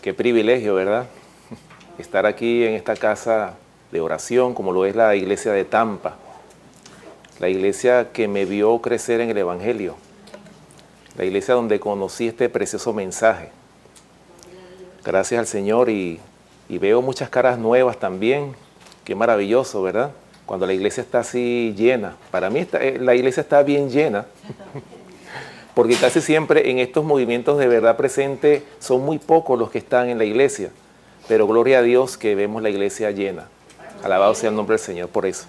Qué privilegio, ¿verdad? Estar aquí en esta casa de oración, como lo es la iglesia de Tampa. La iglesia que me vio crecer en el Evangelio. La iglesia donde conocí este precioso mensaje. Gracias al Señor y veo muchas caras nuevas también. Qué maravilloso, ¿verdad? Cuando la iglesia está así llena. Para mí la iglesia está bien llena. Porque casi siempre en estos movimientos de verdad presente son muy pocos los que están en la iglesia. Pero gloria a Dios que vemos la iglesia llena. Alabado sea el nombre del Señor por eso.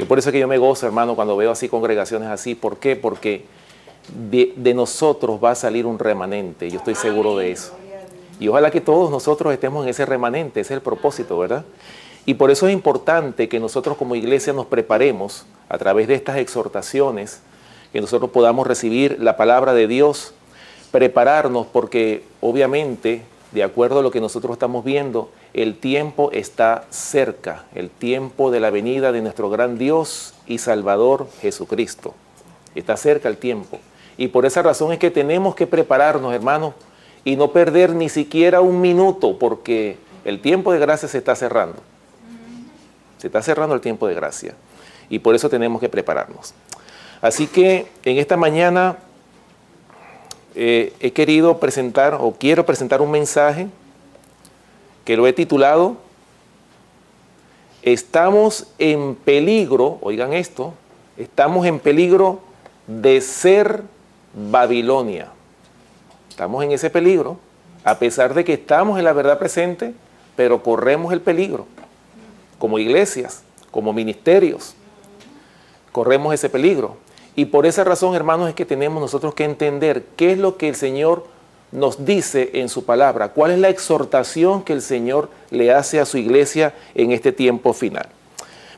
Por eso es que yo me gozo, hermano, cuando veo así congregaciones así. ¿Por qué? Porque de nosotros va a salir un remanente. Yo estoy seguro de eso. Y ojalá que todos nosotros estemos en ese remanente. Ese es el propósito, ¿verdad? Y por eso es importante que nosotros como iglesia nos preparemos a través de estas exhortaciones, que nosotros podamos recibir la palabra de Dios, prepararnos porque obviamente, de acuerdo a lo que nosotros estamos viendo, el tiempo está cerca, el tiempo de la venida de nuestro gran Dios y Salvador Jesucristo. Está cerca el tiempo. Y por esa razón es que tenemos que prepararnos, hermanos, y no perder ni siquiera un minuto, porque el tiempo de gracia se está cerrando. Se está cerrando el tiempo de gracia. Y por eso tenemos que prepararnos. Así que en esta mañana he querido presentar, o quiero presentar un mensaje que lo he titulado Estamos en peligro, oigan esto, estamos en peligro de ser Babilonia. Estamos en ese peligro, a pesar de que estamos en la verdad presente, pero corremos el peligro. Como iglesias, como ministerios, corremos ese peligro. Y por esa razón, hermanos, es que tenemos nosotros que entender qué es lo que el Señor nos dice en su palabra, cuál es la exhortación que el Señor le hace a su iglesia en este tiempo final.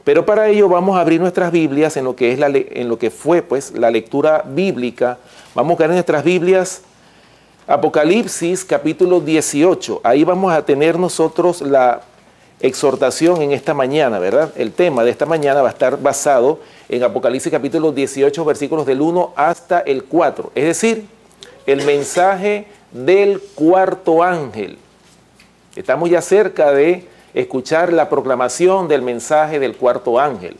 Pero para ello vamos a abrir nuestras Biblias en lo que, fue pues, la lectura bíblica. Vamos a buscar en nuestras Biblias Apocalipsis capítulo 18. Ahí vamos a tener nosotros la exhortación en esta mañana, ¿verdad? El tema de esta mañana va a estar basado en Apocalipsis capítulo 18, versículos del 1 hasta el 4. Es decir, el mensaje del cuarto ángel. Estamos ya cerca de escuchar la proclamación del mensaje del cuarto ángel,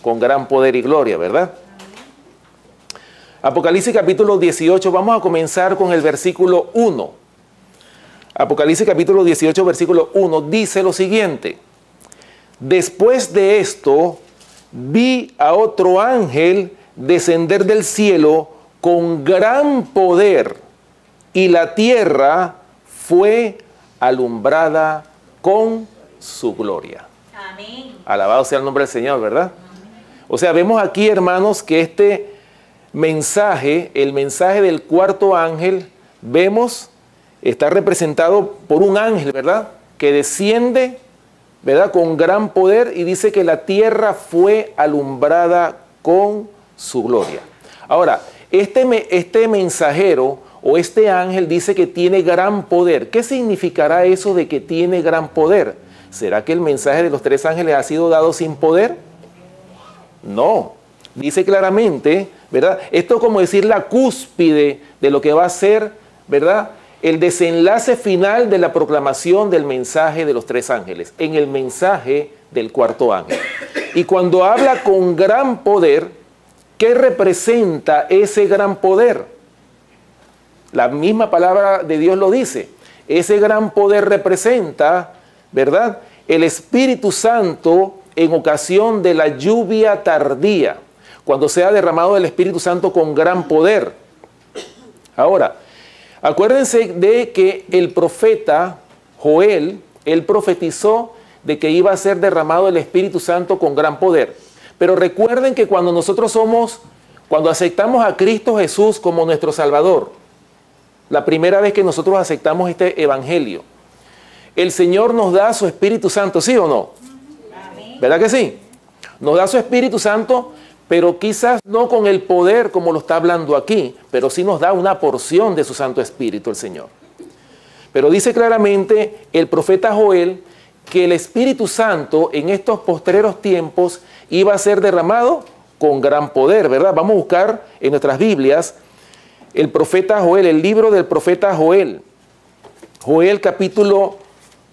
con gran poder y gloria, ¿verdad? Apocalipsis capítulo 18, vamos a comenzar con el versículo 1. Apocalipsis capítulo 18, versículo 1, dice lo siguiente. Después de esto, vi a otro ángel descender del cielo con gran poder, y la tierra fue alumbrada con su gloria. Amén. Alabado sea el nombre del Señor, ¿verdad? O sea, vemos aquí, hermanos, que este mensaje, el mensaje del cuarto ángel, vemos, está representado por un ángel, ¿verdad? Que desciende, ¿verdad? Con gran poder y dice que la tierra fue alumbrada con su gloria. Ahora, este mensajero o este ángel dice que tiene gran poder. ¿Qué significará eso de que tiene gran poder? ¿Será que el mensaje de los tres ángeles ha sido dado sin poder? No. Dice claramente, ¿verdad? Esto es como decir la cúspide de lo que va a ser, ¿verdad? El desenlace final de la proclamación del mensaje de los tres ángeles, en el mensaje del cuarto ángel. Y cuando habla con gran poder, ¿qué representa ese gran poder? La misma palabra de Dios lo dice. Ese gran poder representa, ¿verdad?, el Espíritu Santo en ocasión de la lluvia tardía, cuando sea derramado el Espíritu Santo con gran poder. Ahora, acuérdense de que el profeta Joel, él profetizó de que iba a ser derramado el Espíritu Santo con gran poder. Pero recuerden que cuando cuando aceptamos a Cristo Jesús como nuestro Salvador, la primera vez que nosotros aceptamos este evangelio, el Señor nos da su Espíritu Santo, ¿sí o no? Amén. ¿Verdad que sí? Nos da su Espíritu Santo, pero quizás no con el poder como lo está hablando aquí, pero sí nos da una porción de su Santo Espíritu el Señor. Pero dice claramente el profeta Joel que el Espíritu Santo en estos postreros tiempos iba a ser derramado con gran poder, ¿verdad? Vamos a buscar en nuestras Biblias el profeta Joel, el libro del profeta Joel. Joel capítulo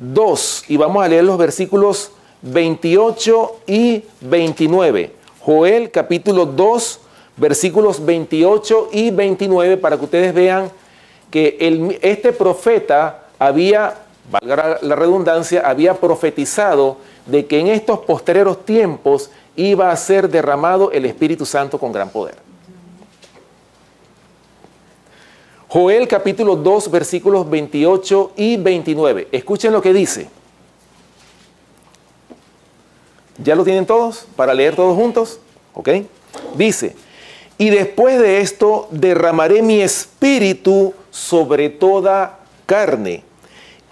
2 y vamos a leer los versículos 28 y 29. Joel capítulo 2, versículos 28 y 29, para que ustedes vean que este profeta había, valga la redundancia, había profetizado de que en estos postreros tiempos iba a ser derramado el Espíritu Santo con gran poder. Joel capítulo 2, versículos 28 y 29. Escuchen lo que dice. ¿Ya lo tienen todos? ¿Para leer todos juntos? ¿Ok? Dice, y después de esto derramaré mi espíritu sobre toda carne,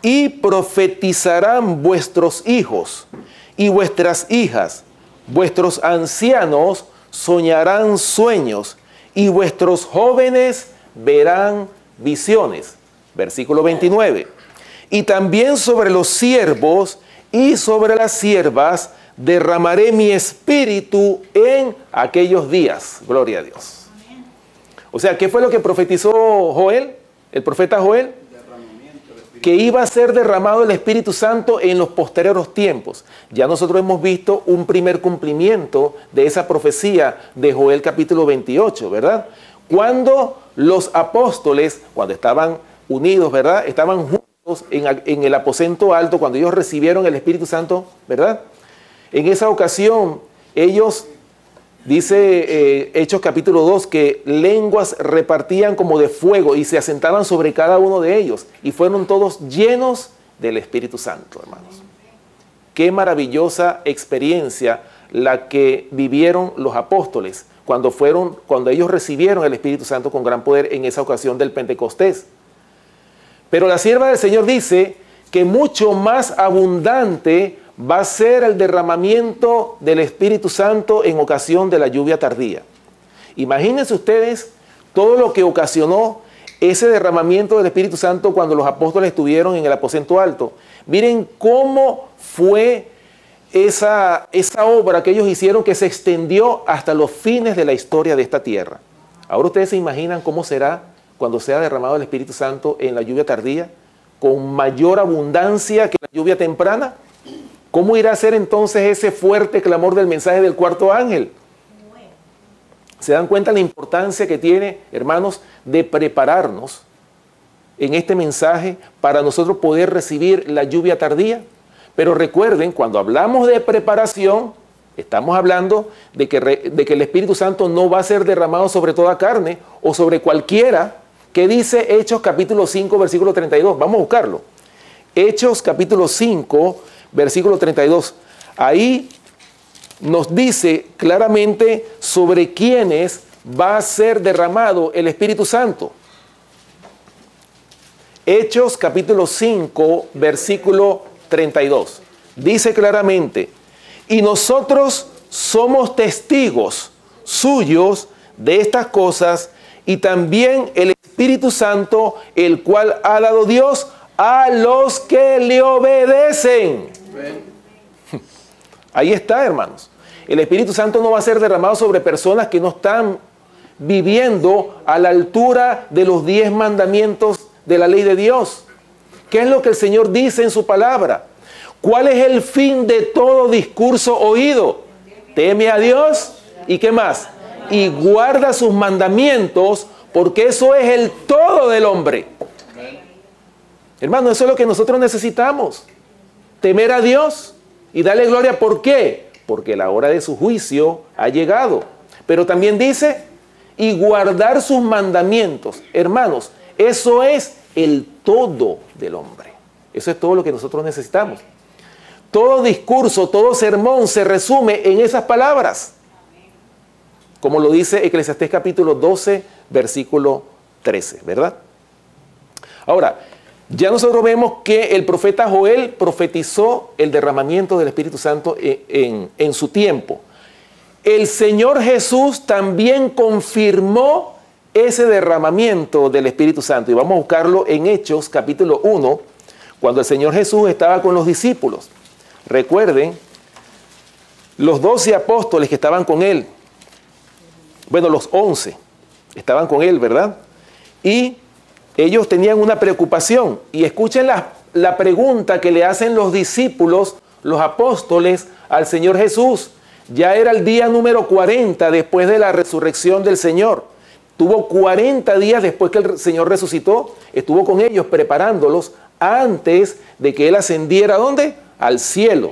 y profetizarán vuestros hijos y vuestras hijas, vuestros ancianos soñarán sueños, y vuestros jóvenes verán visiones. Versículo 29. Y también sobre los siervos y sobre las siervas derramaré mi espíritu en aquellos días. Gloria a Dios. O sea, ¿qué fue lo que profetizó Joel? El profeta Joel. Que iba a ser derramado el Espíritu Santo en los posteriores tiempos. Ya nosotros hemos visto un primer cumplimiento de esa profecía de Joel capítulo 28, ¿verdad? Cuando los apóstoles, cuando estaban unidos, ¿verdad? Estaban juntos en el aposento alto, cuando ellos recibieron el Espíritu Santo, ¿verdad? En esa ocasión, ellos, dice Hechos capítulo 2, que lenguas repartían como de fuego y se asentaban sobre cada uno de ellos. Y fueron todos llenos del Espíritu Santo, hermanos. Qué maravillosa experiencia la que vivieron los apóstoles cuando ellos recibieron el Espíritu Santo con gran poder en esa ocasión del Pentecostés. Pero la sierva del Señor dice que mucho más abundante va a ser el derramamiento del Espíritu Santo en ocasión de la lluvia tardía. Imagínense ustedes todo lo que ocasionó ese derramamiento del Espíritu Santo cuando los apóstoles estuvieron en el aposento alto. Miren cómo fue esa obra que ellos hicieron, que se extendió hasta los fines de la historia de esta tierra. Ahora ustedes se imaginan cómo será cuando sea derramado el Espíritu Santo en la lluvia tardía, con mayor abundancia que la lluvia temprana. ¿Cómo irá a ser entonces ese fuerte clamor del mensaje del cuarto ángel? ¿Se dan cuenta la importancia que tiene, hermanos, de prepararnos en este mensaje para nosotros poder recibir la lluvia tardía? Pero recuerden, cuando hablamos de preparación, estamos hablando de que el Espíritu Santo no va a ser derramado sobre toda carne o sobre cualquiera. ¿Qué dice Hechos capítulo 5, versículo 32? Vamos a buscarlo. Hechos capítulo 5, versículo 32. Ahí nos dice claramente sobre quiénes va a ser derramado el Espíritu Santo. Hechos capítulo 5, versículo 32. Dice claramente, y nosotros somos testigos suyos de estas cosas, y también el Espíritu Santo, el cual ha dado Dios a los que le obedecen. Ahí está, hermanos. El Espíritu Santo no va a ser derramado sobre personas que no están viviendo a la altura de los 10 mandamientos de la ley de Dios. ¿Qué es lo que el Señor dice en su palabra? ¿Cuál es el fin de todo discurso oído? Teme a Dios y ¿qué más? Y guarda sus mandamientos, porque eso es el todo del hombre. Hermano, eso es lo que nosotros necesitamos. Temer a Dios y darle gloria. ¿Por qué? Porque la hora de su juicio ha llegado. Pero también dice, y guardar sus mandamientos. Hermanos, eso es el todo del hombre. Eso es todo lo que nosotros necesitamos. Todo discurso, todo sermón se resume en esas palabras. Como lo dice Eclesiastés capítulo 12, versículo 13, ¿verdad? Ahora, ya nosotros vemos que el profeta Joel profetizó el derramamiento del Espíritu Santo en su tiempo. El Señor Jesús también confirmó ese derramamiento del Espíritu Santo. Y vamos a buscarlo en Hechos capítulo 1, cuando el Señor Jesús estaba con los discípulos. Recuerden, los 12 apóstoles que estaban con él, bueno, los 11 estaban con él, ¿verdad? Y ellos tenían una preocupación. Y escuchen la pregunta que le hacen los discípulos, los apóstoles, al Señor Jesús. Ya era el día número 40 después de la resurrección del Señor. Tuvo 40 días después que el Señor resucitó. Estuvo con ellos preparándolos antes de que Él ascendiera, ¿a dónde? Al cielo.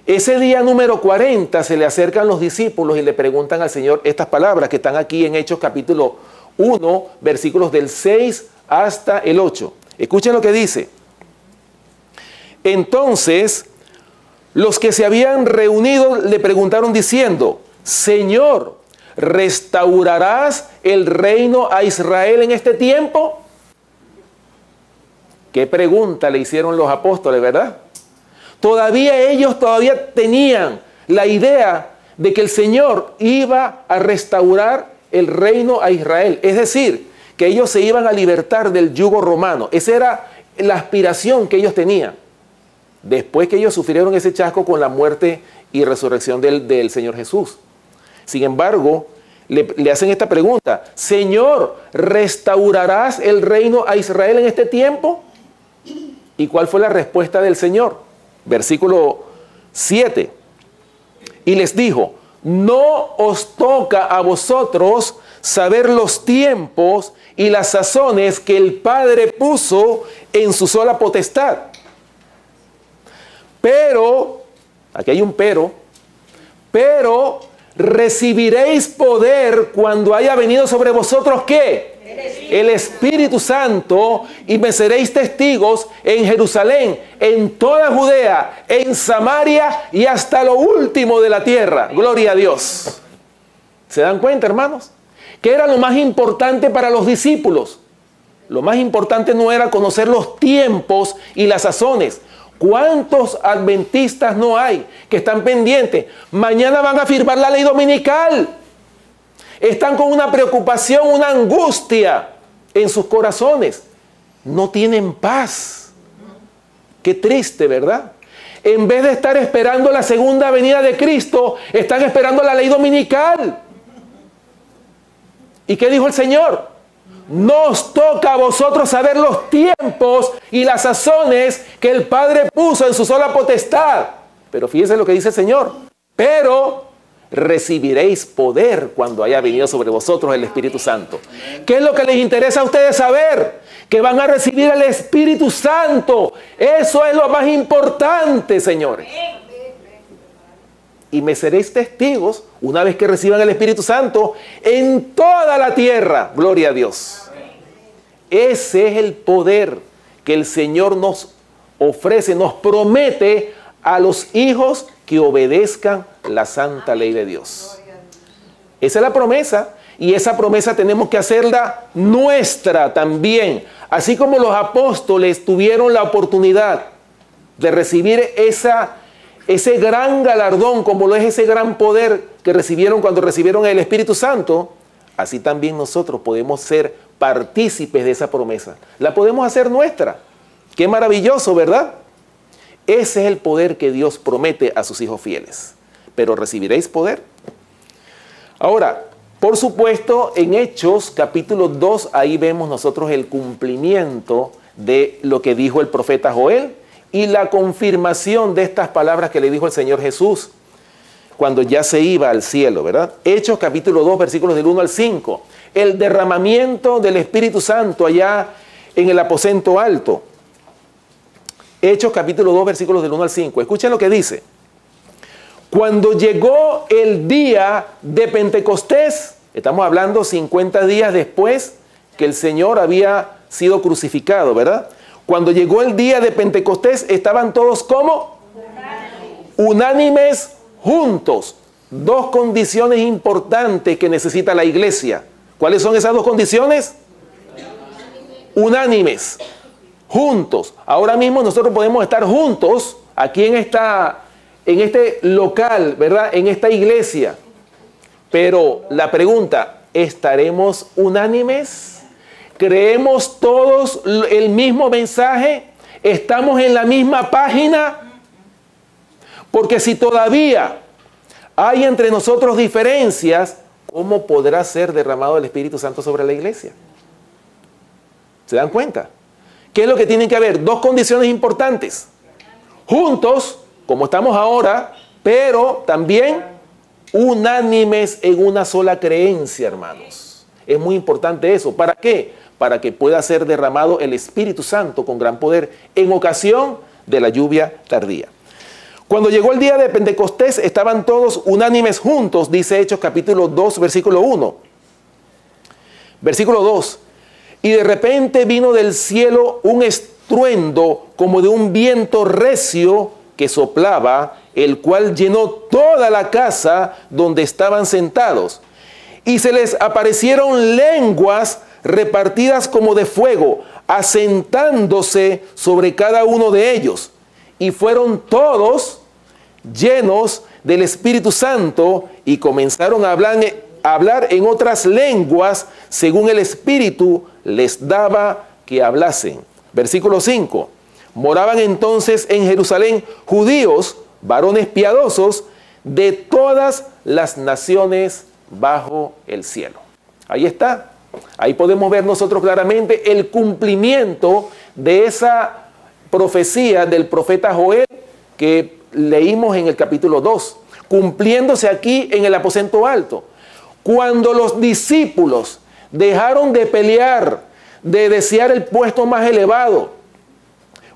Ese día número 40 se le acercan los discípulos y le preguntan al Señor estas palabras que están aquí en Hechos capítulo 1, versículos del 6 hasta el 8. Escuchen lo que dice. Entonces, los que se habían reunido le preguntaron diciendo, Señor, ¿restaurarás el reino a Israel en este tiempo? ¿Qué pregunta le hicieron los apóstoles, verdad? Ellos todavía tenían la idea de que el Señor iba a restaurar el reino a Israel. Es decir, que ellos se iban a libertar del yugo romano. Esa era la aspiración que ellos tenían. Después que ellos sufrieron ese chasco con la muerte y resurrección del Señor Jesús. Sin embargo, le hacen esta pregunta. Señor, ¿restaurarás el reino a Israel en este tiempo? ¿Y cuál fue la respuesta del Señor? Versículo 7. Y les dijo, no os toca a vosotros saber los tiempos y las sazones que el Padre puso en su sola potestad. Pero, aquí hay un pero recibiréis poder cuando haya venido sobre vosotros, ¿qué? El Espíritu Santo, y me seréis testigos en Jerusalén, en toda Judea, en Samaria y hasta lo último de la tierra. Gloria a Dios. ¿Se dan cuenta, hermanos? ¿Qué era lo más importante para los discípulos? Lo más importante no era conocer los tiempos y las sazones. ¿Cuántos adventistas no hay que están pendientes? Mañana van a firmar la ley dominical. Están con una preocupación, una angustia en sus corazones. No tienen paz. Qué triste, ¿verdad? En vez de estar esperando la segunda venida de Cristo, están esperando la ley dominical. ¿Y qué dijo el Señor? No os toca a vosotros saber los tiempos y las sazones que el Padre puso en su sola potestad. Pero fíjense lo que dice el Señor. Pero recibiréis poder cuando haya venido sobre vosotros el Espíritu Santo. ¿Qué es lo que les interesa a ustedes saber? Que van a recibir el Espíritu Santo. Eso es lo más importante, señores. Y me seréis testigos, una vez que reciban el Espíritu Santo, en toda la tierra. Gloria a Dios. Ese es el poder que el Señor nos ofrece, nos promete a los hijos que obedezcan la santa ley de Dios. Esa es la promesa, y esa promesa tenemos que hacerla nuestra también. Así como los apóstoles tuvieron la oportunidad de recibir ese gran galardón, como lo es ese gran poder que recibieron cuando recibieron el Espíritu Santo, así también nosotros podemos ser partícipes de esa promesa. La podemos hacer nuestra. Qué maravilloso, ¿verdad? Ese es el poder que Dios promete a sus hijos fieles. Pero ¿recibiréis poder? Ahora, por supuesto, en Hechos capítulo 2, ahí vemos nosotros el cumplimiento de lo que dijo el profeta Joel y la confirmación de estas palabras que le dijo el Señor Jesús cuando ya se iba al cielo, ¿verdad? Hechos capítulo 2, versículos del 1 al 5. El derramamiento del Espíritu Santo allá en el aposento alto. Hechos capítulo 2, versículos del 1 al 5. Escuchen lo que dice. Cuando llegó el día de Pentecostés, estamos hablando 50 días después que el Señor había sido crucificado, ¿verdad? Cuando llegó el día de Pentecostés, estaban todos ¿cómo? Unánimes juntos. Dos condiciones importantes que necesita la iglesia. ¿Cuáles son esas dos condiciones? Unánimes, juntos. Ahora mismo nosotros podemos estar juntos aquí en este local, ¿verdad? En esta iglesia. Pero la pregunta, ¿estaremos unánimes? ¿Creemos todos el mismo mensaje? ¿Estamos en la misma página? Porque si todavía hay entre nosotros diferencias, ¿cómo podrá ser derramado el Espíritu Santo sobre la iglesia? ¿Se dan cuenta? ¿Qué es lo que tienen que haber? Dos condiciones importantes. Juntos, como estamos ahora, pero también unánimes en una sola creencia, hermanos. Es muy importante eso. ¿Para qué? Para que pueda ser derramado el Espíritu Santo con gran poder en ocasión de la lluvia tardía. Cuando llegó el día de Pentecostés, estaban todos unánimes juntos, dice Hechos capítulo 2, versículo 1. Versículo 2. Y de repente vino del cielo un estruendo como de un viento recio que soplaba, el cual llenó toda la casa donde estaban sentados. Y se les aparecieron lenguas repartidas como de fuego, asentándose sobre cada uno de ellos. Y fueron todos llenos del Espíritu Santo y comenzaron a hablar en otras lenguas según el Espíritu les daba que hablasen. Versículo 5. Moraban entonces en Jerusalén judíos, varones piadosos, de todas las naciones bajo el cielo. Ahí está. Ahí podemos ver nosotros claramente el cumplimiento de esa profecía del profeta Joel que leímos en el capítulo 2, cumpliéndose aquí en el aposento alto. Cuando los discípulos dejaron de pelear, de desear el puesto más elevado,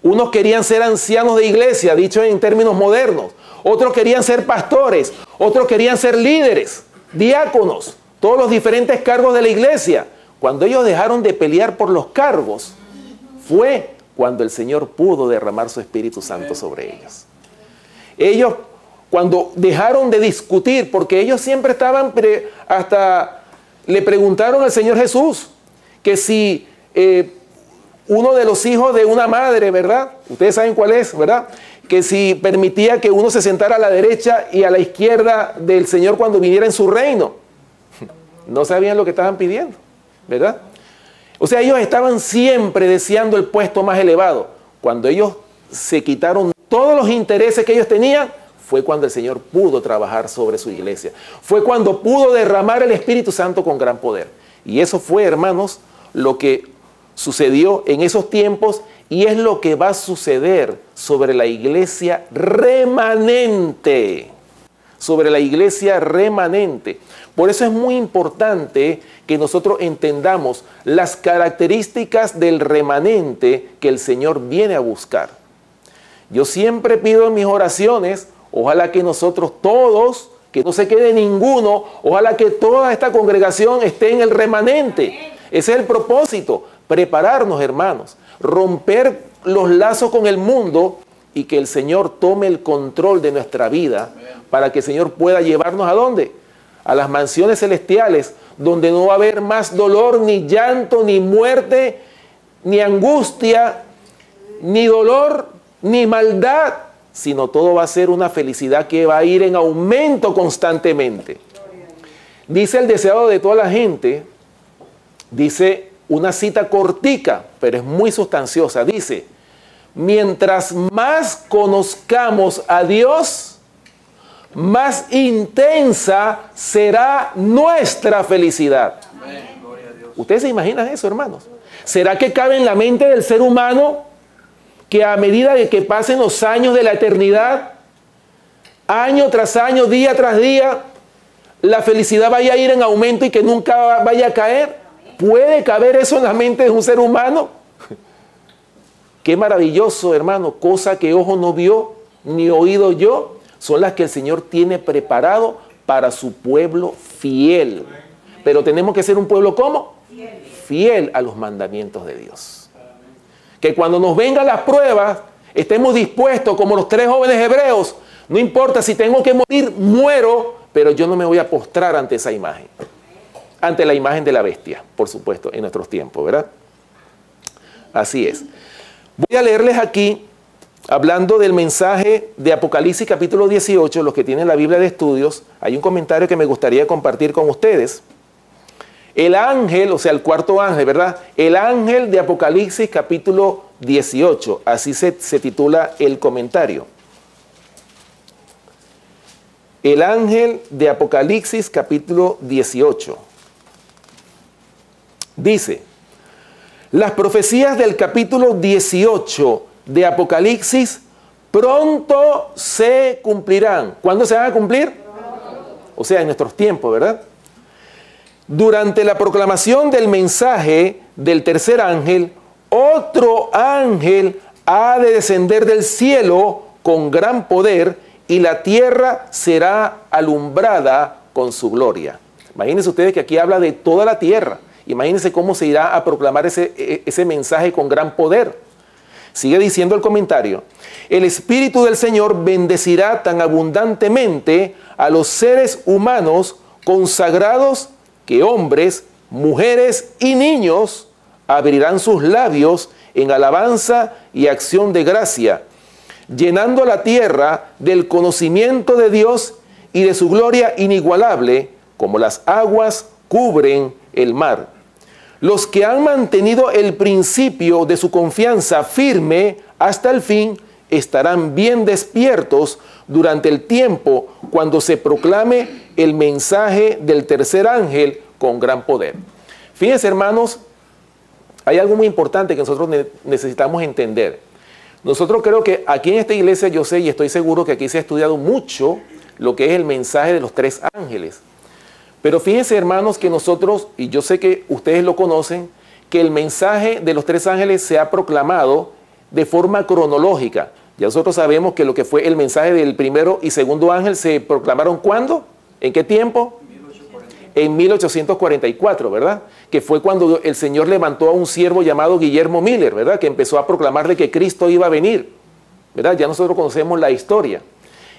unos querían ser ancianos de iglesia, dicho en términos modernos, otros querían ser pastores, otros querían ser líderes, diáconos, todos los diferentes cargos de la iglesia. Cuando ellos dejaron de pelear por los cargos, fue cuando el Señor pudo derramar su Espíritu Santo sobre ellos. Ellos, cuando dejaron de discutir, porque ellos siempre estaban, hasta le preguntaron al Señor Jesús, que si uno de los hijos de una madre, ¿verdad? Ustedes saben cuál es, ¿verdad? Que si permitía que uno se sentara a la derecha y a la izquierda del Señor cuando viniera en su reino. No sabían lo que estaban pidiendo, ¿verdad? O sea, ellos estaban siempre deseando el puesto más elevado. Cuando ellos se quitaron todos los intereses que ellos tenían, fue cuando el Señor pudo trabajar sobre su iglesia. Fue cuando pudo derramar el Espíritu Santo con gran poder. Y eso fue, hermanos, lo que sucedió en esos tiempos y es lo que va a suceder sobre la iglesia remanente. Sobre la iglesia remanente. Por eso es muy importante que nosotros entendamos las características del remanente que el Señor viene a buscar. Yo siempre pido en mis oraciones, ojalá que nosotros todos, que no se quede ninguno, ojalá que toda esta congregación esté en el remanente. Ese es el propósito, prepararnos, hermanos, romper los lazos con el mundo y que el Señor tome el control de nuestra vida para que el Señor pueda llevarnos ¿a dónde? A las mansiones celestiales, donde no va a haber más dolor, ni llanto, ni muerte, ni angustia, ni dolor, ni maldad, sino todo va a ser una felicidad que va a ir en aumento constantemente. Dice el deseado de toda la gente, dice una cita cortica, pero es muy sustanciosa, dice: mientras más conozcamos a Dios, más intensa será nuestra felicidad. ¿Ustedes se imaginan eso, hermanos? ¿Será que cabe en la mente del ser humano que a medida de que pasen los años de la eternidad, año tras año, día tras día, la felicidad vaya a ir en aumento y que nunca vaya a caer? ¿Puede caber eso en la mente de un ser humano? Qué maravilloso, hermano, cosa que ojo no vio, ni oído yo, son las que el Señor tiene preparado para su pueblo fiel. Pero tenemos que ser un pueblo ¿cómo? Fiel a los mandamientos de Dios. Que cuando nos vengan las pruebas, estemos dispuestos, como los 3 jóvenes hebreos, no importa si tengo que morir, muero, pero yo no me voy a postrar ante esa imagen. Ante la imagen de la bestia, por supuesto, en nuestros tiempos, ¿verdad? Así es. Voy a leerles aquí, hablando del mensaje de Apocalipsis capítulo 18, los que tienen la Biblia de estudios, hay un comentario que me gustaría compartir con ustedes. El ángel, o sea, el cuarto ángel, ¿verdad? El ángel de Apocalipsis capítulo 18, así se titula el comentario. El ángel de Apocalipsis capítulo 18. Dice: Las profecías del capítulo 18 de Apocalipsis pronto se cumplirán. ¿Cuándo se van a cumplir? O sea, en nuestros tiempos, ¿verdad? Durante la proclamación del mensaje del tercer ángel, otro ángel ha de descender del cielo con gran poder y la tierra será alumbrada con su gloria. Imagínense ustedes que aquí habla de toda la tierra. Imagínense cómo se irá a proclamar ese mensaje con gran poder. Sigue diciendo el comentario: el Espíritu del Señor bendecirá tan abundantemente a los seres humanos consagrados que hombres, mujeres y niños abrirán sus labios en alabanza y acción de gracia, llenando la tierra del conocimiento de Dios y de su gloria inigualable, como las aguas cubren el mar. Los que han mantenido el principio de su confianza firme hasta el fin estarán bien despiertos durante el tiempo cuando se proclame el mensaje del tercer ángel con gran poder. Fíjense, hermanos, hay algo muy importante que nosotros necesitamos entender. Nosotros creo que aquí en esta iglesia, yo sé y estoy seguro que aquí se ha estudiado mucho lo que es el mensaje de los tres ángeles. Pero fíjense, hermanos, que nosotros, y yo sé que ustedes lo conocen, que el mensaje de los tres ángeles se ha proclamado de forma cronológica. Ya nosotros sabemos que lo que fue el mensaje del primero y segundo ángel se proclamaron ¿cuándo? ¿En qué tiempo? 1844. En 1844, ¿verdad? Que fue cuando el Señor levantó a un siervo llamado Guillermo Miller, ¿verdad? Que empezó a proclamar de que Cristo iba a venir, ¿verdad? Ya nosotros conocemos la historia.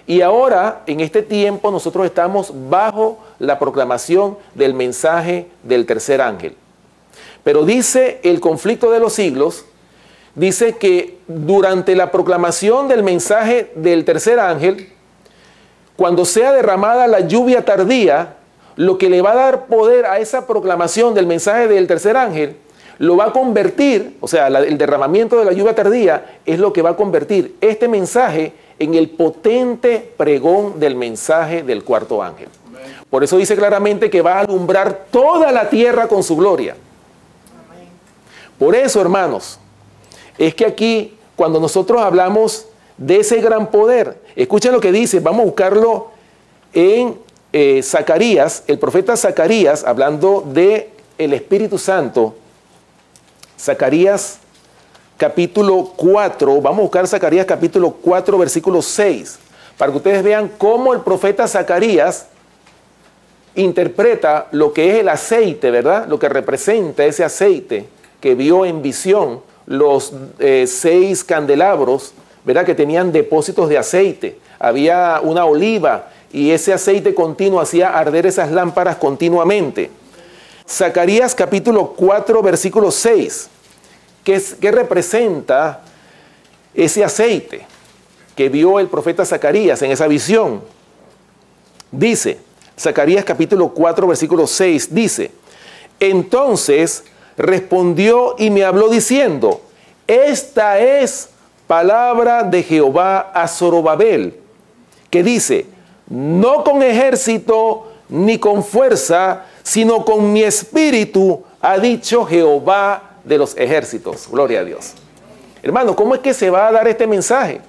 Y ahora, en este tiempo, nosotros estamos bajo la proclamación del mensaje del tercer ángel. Pero dice el conflicto de los siglos, dice que durante la proclamación del mensaje del tercer ángel, cuando sea derramada la lluvia tardía, lo que le va a dar poder a esa proclamación del mensaje del tercer ángel, lo va a convertir, o sea, el derramamiento de la lluvia tardía es lo que va a convertir este mensaje en el potente pregón del mensaje del cuarto ángel. Por eso dice claramente que va a alumbrar toda la tierra con su gloria. Por eso, hermanos, es que aquí, cuando nosotros hablamos de ese gran poder, escuchen lo que dice, vamos a buscarlo en Zacarías, el profeta Zacarías, hablando del Espíritu Santo. Zacarías capítulo 4, vamos a buscar Zacarías capítulo 4, versículo 6, para que ustedes vean cómo el profeta Zacarías interpreta lo que es el aceite, ¿verdad? Lo que representa ese aceite que vio en visión los 6 candelabros, ¿verdad? Que tenían depósitos de aceite. Había una oliva y ese aceite continuo hacía arder esas lámparas continuamente. Zacarías capítulo 4, versículo 6. ¿Qué representa ese aceite que vio el profeta Zacarías en esa visión? Dice, Zacarías capítulo 4, versículo 6, dice: entonces respondió y me habló diciendo, esta es palabra de Jehová a Zorobabel, que dice, no con ejército ni con fuerza, sino con mi espíritu, ha dicho Jehová de los ejércitos. Gloria a Dios. Hermano, ¿cómo es que se va a dar este mensaje?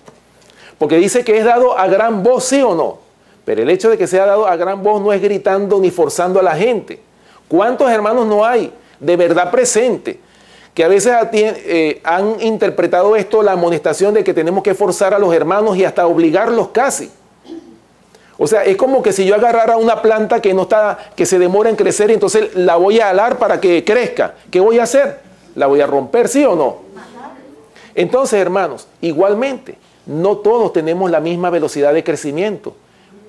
Porque dice que es dado a gran voz, ¿sí o no? Pero el hecho de que sea dado a gran voz no es gritando ni forzando a la gente. ¿Cuántos hermanos no hay de verdad presente que a veces han interpretado esto, la amonestación de que tenemos que forzar a los hermanos y hasta obligarlos casi? O sea, es como que si yo agarrara una planta que no está, que se demora en crecer y entonces la voy a alar para que crezca. ¿Qué voy a hacer? ¿La voy a romper, sí o no? Entonces, hermanos, igualmente, no todos tenemos la misma velocidad de crecimiento.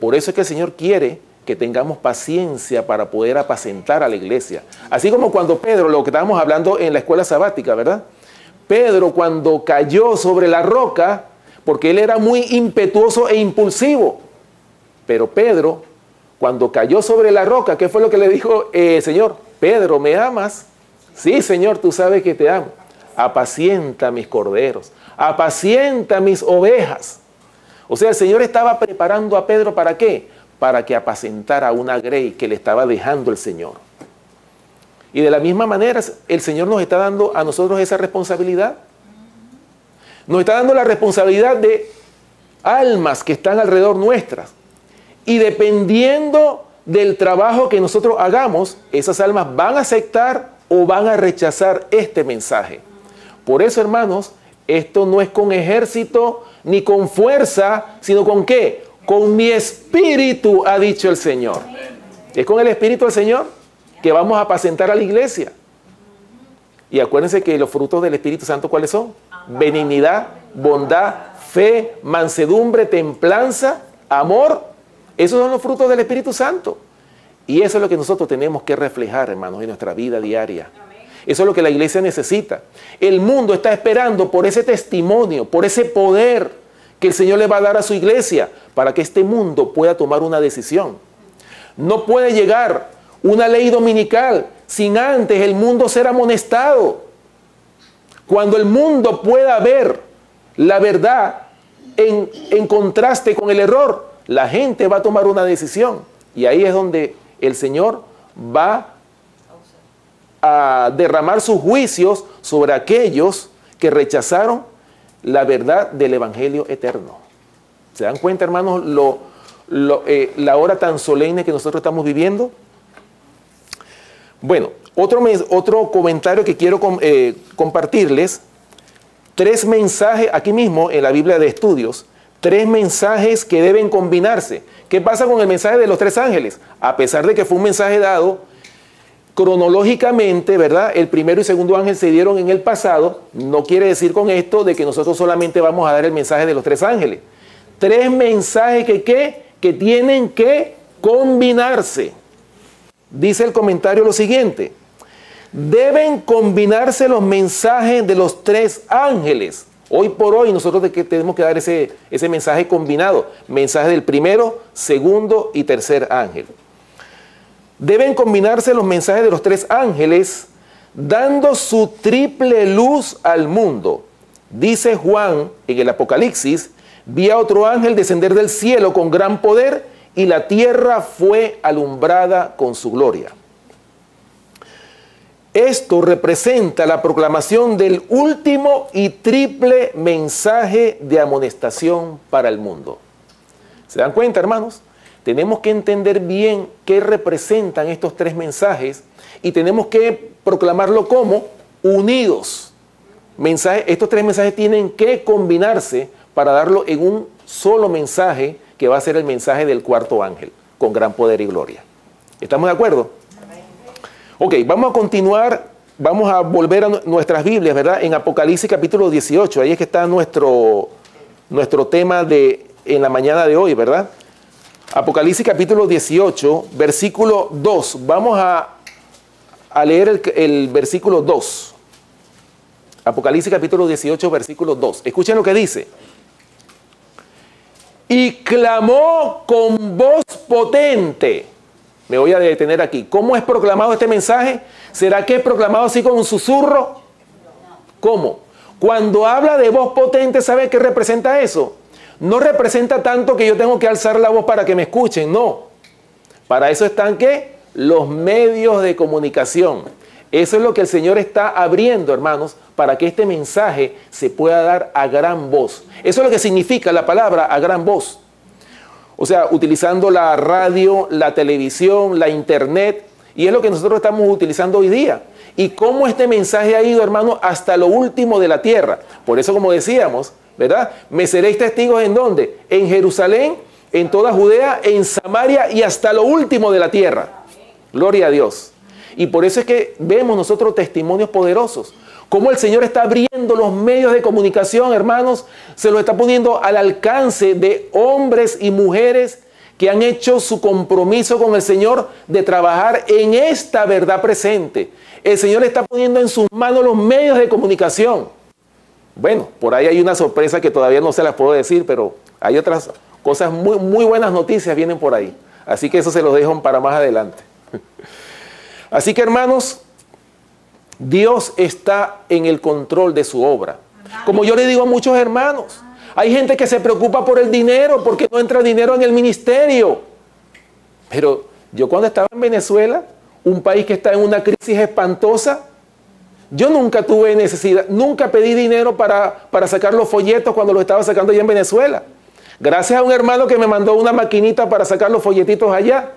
Por eso es que el Señor quiere que tengamos paciencia para poder apacentar a la iglesia. Así como cuando Pedro, lo que estábamos hablando en la escuela sabática, ¿verdad? Pedro, cuando cayó sobre la roca, porque él era muy impetuoso e impulsivo. Pero Pedro, cuando cayó sobre la roca, ¿qué fue lo que le dijo Señor? Pedro, ¿me amas? Sí, Señor, tú sabes que te amo. Apacienta mis corderos, apacienta mis ovejas. O sea, el Señor estaba preparando a Pedro ¿para qué? Para que apacentara una grey que le estaba dejando el Señor. Y de la misma manera, el Señor nos está dando a nosotros esa responsabilidad. Nos está dando la responsabilidad de almas que están alrededor nuestras. Y dependiendo del trabajo que nosotros hagamos, esas almas van a aceptar o van a rechazar este mensaje. Por eso, hermanos, esto no es con ejército ni con fuerza, sino con ¿qué? Con mi espíritu, ha dicho el Señor. Es con el espíritu del Señor que vamos a apacentar a la iglesia. Y acuérdense que los frutos del Espíritu Santo, ¿cuáles son? Benignidad, bondad, fe, mansedumbre, templanza, amor. Esos son los frutos del Espíritu Santo. Y eso es lo que nosotros tenemos que reflejar, hermanos, en nuestra vida diaria. Eso es lo que la iglesia necesita. El mundo está esperando por ese testimonio, por ese poder que el Señor le va a dar a su iglesia para que este mundo pueda tomar una decisión. No puede llegar una ley dominical sin antes el mundo ser amonestado. Cuando el mundo pueda ver la verdad en contraste con el error, la gente va a tomar una decisión. Y ahí es donde el Señor va a derramar sus juicios sobre aquellos que rechazaron la verdad del Evangelio eterno. ¿Se dan cuenta, hermanos, la hora tan solemne que nosotros estamos viviendo? Bueno, otro comentario que quiero compartirles. 3 mensajes, aquí mismo en la Biblia de Estudios, 3 mensajes que deben combinarse. ¿Qué pasa con el mensaje de los 3 ángeles? A pesar de que fue un mensaje dado cronológicamente, ¿verdad? El primero y segundo ángel se dieron en el pasado. No quiere decir con esto de que nosotros solamente vamos a dar el mensaje de los 3 ángeles. 3 mensajes que tienen que combinarse. Dice el comentario lo siguiente: deben combinarse los mensajes de los 3 ángeles. Hoy por hoy nosotros tenemos que dar ese mensaje combinado. Mensaje del primero, segundo y tercer ángel. Deben combinarse los mensajes de los 3 ángeles, dando su triple luz al mundo. Dice Juan en el Apocalipsis: vi a otro ángel descender del cielo con gran poder, y la tierra fue alumbrada con su gloria. Esto representa la proclamación del último y triple mensaje de amonestación para el mundo. ¿Se dan cuenta, hermanos? Tenemos que entender bien qué representan estos 3 mensajes y tenemos que proclamarlo como unidos. Estos 3 mensajes tienen que combinarse para darlo en un solo mensaje, que va a ser el mensaje del cuarto ángel, con gran poder y gloria. ¿Estamos de acuerdo? Ok, vamos a continuar, vamos a volver a nuestras Biblias, ¿verdad? En Apocalipsis capítulo 18, ahí es que está nuestro tema en la mañana de hoy, ¿verdad? Apocalipsis capítulo 18, versículo 2. Vamos a leer el versículo 2. Apocalipsis capítulo 18, versículo 2. Escuchen lo que dice. Y clamó con voz potente. Me voy a detener aquí. ¿Cómo es proclamado este mensaje? ¿Será que es proclamado así con un susurro? ¿Cómo? Cuando habla de voz potente, ¿sabe qué representa eso? No representa tanto que yo tengo que alzar la voz para que me escuchen, no. Para eso están, ¿qué? Los medios de comunicación. Eso es lo que el Señor está abriendo, hermanos, para que este mensaje se pueda dar a gran voz. Eso es lo que significa la palabra a gran voz. O sea, utilizando la radio, la televisión, la internet, y es lo que nosotros estamos utilizando hoy día. Y cómo este mensaje ha ido, hermano, hasta lo último de la tierra. Por eso, como decíamos, ¿verdad? Me seréis testigos ¿en dónde? En Jerusalén, en toda Judea, en Samaria y hasta lo último de la tierra. Gloria a Dios. Y por eso es que vemos nosotros testimonios poderosos. Cómo el Señor está abriendo los medios de comunicación, hermanos, se los está poniendo al alcance de hombres y mujeres que han hecho su compromiso con el Señor de trabajar en esta verdad presente. El Señor está poniendo en sus manos los medios de comunicación. Bueno, por ahí hay una sorpresa que todavía no se las puedo decir, pero hay otras cosas muy buenas noticias vienen por ahí. Así que eso se los dejo para más adelante. Así que, hermanos, Dios está en el control de su obra. Como yo le digo a muchos hermanos, hay gente que se preocupa por el dinero porque no entra dinero en el ministerio. Pero yo cuando estaba en Venezuela, un país que está en una crisis espantosa. Yo nunca tuve necesidad, nunca pedí dinero para sacar los folletos cuando los estaba sacando allá en Venezuela. Gracias a un hermano que me mandó una maquinita para sacar los folletitos allá.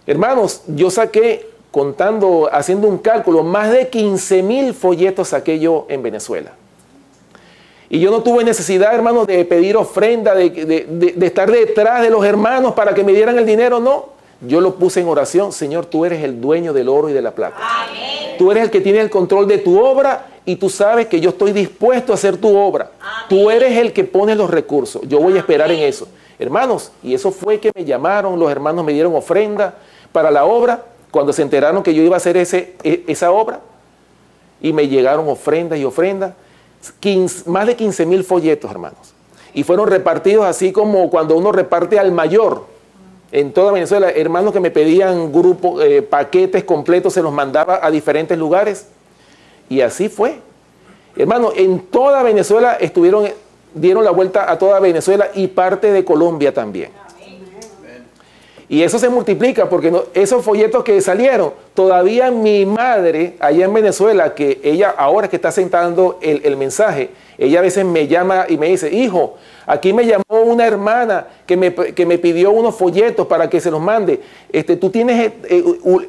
Hermanos, yo saqué, contando, haciendo un cálculo, más de 15,000 folletos saqué yo en Venezuela. Y yo no tuve necesidad, hermanos, de pedir ofrenda, de estar detrás de los hermanos para que me dieran el dinero, no. Yo lo puse en oración. Señor, tú eres el dueño del oro y de la plata. Amén. Tú eres el que tiene el control de tu obra y tú sabes que yo estoy dispuesto a hacer tu obra. Amén. Tú eres el que pone los recursos. Yo voy a esperar en eso. Hermanos, y eso fue que me llamaron, los hermanos me dieron ofrenda para la obra, cuando se enteraron que yo iba a hacer esa obra, y me llegaron ofrendas y ofrendas, más de 15,000 folletos, hermanos. Y fueron repartidos así como cuando uno reparte al mayor. En toda Venezuela, hermanos que me pedían grupos, paquetes completos, se los mandaba a diferentes lugares. Y así fue. Hermanos, en toda Venezuela dieron la vuelta a toda Venezuela y parte de Colombia también. Y eso se multiplica porque esos folletos que salieron, todavía mi madre allá en Venezuela, que ella ahora que está sentando el mensaje, ella a veces me llama y me dice, hijo, aquí me llamó una hermana que me pidió unos folletos para que se los mande. Tú tienes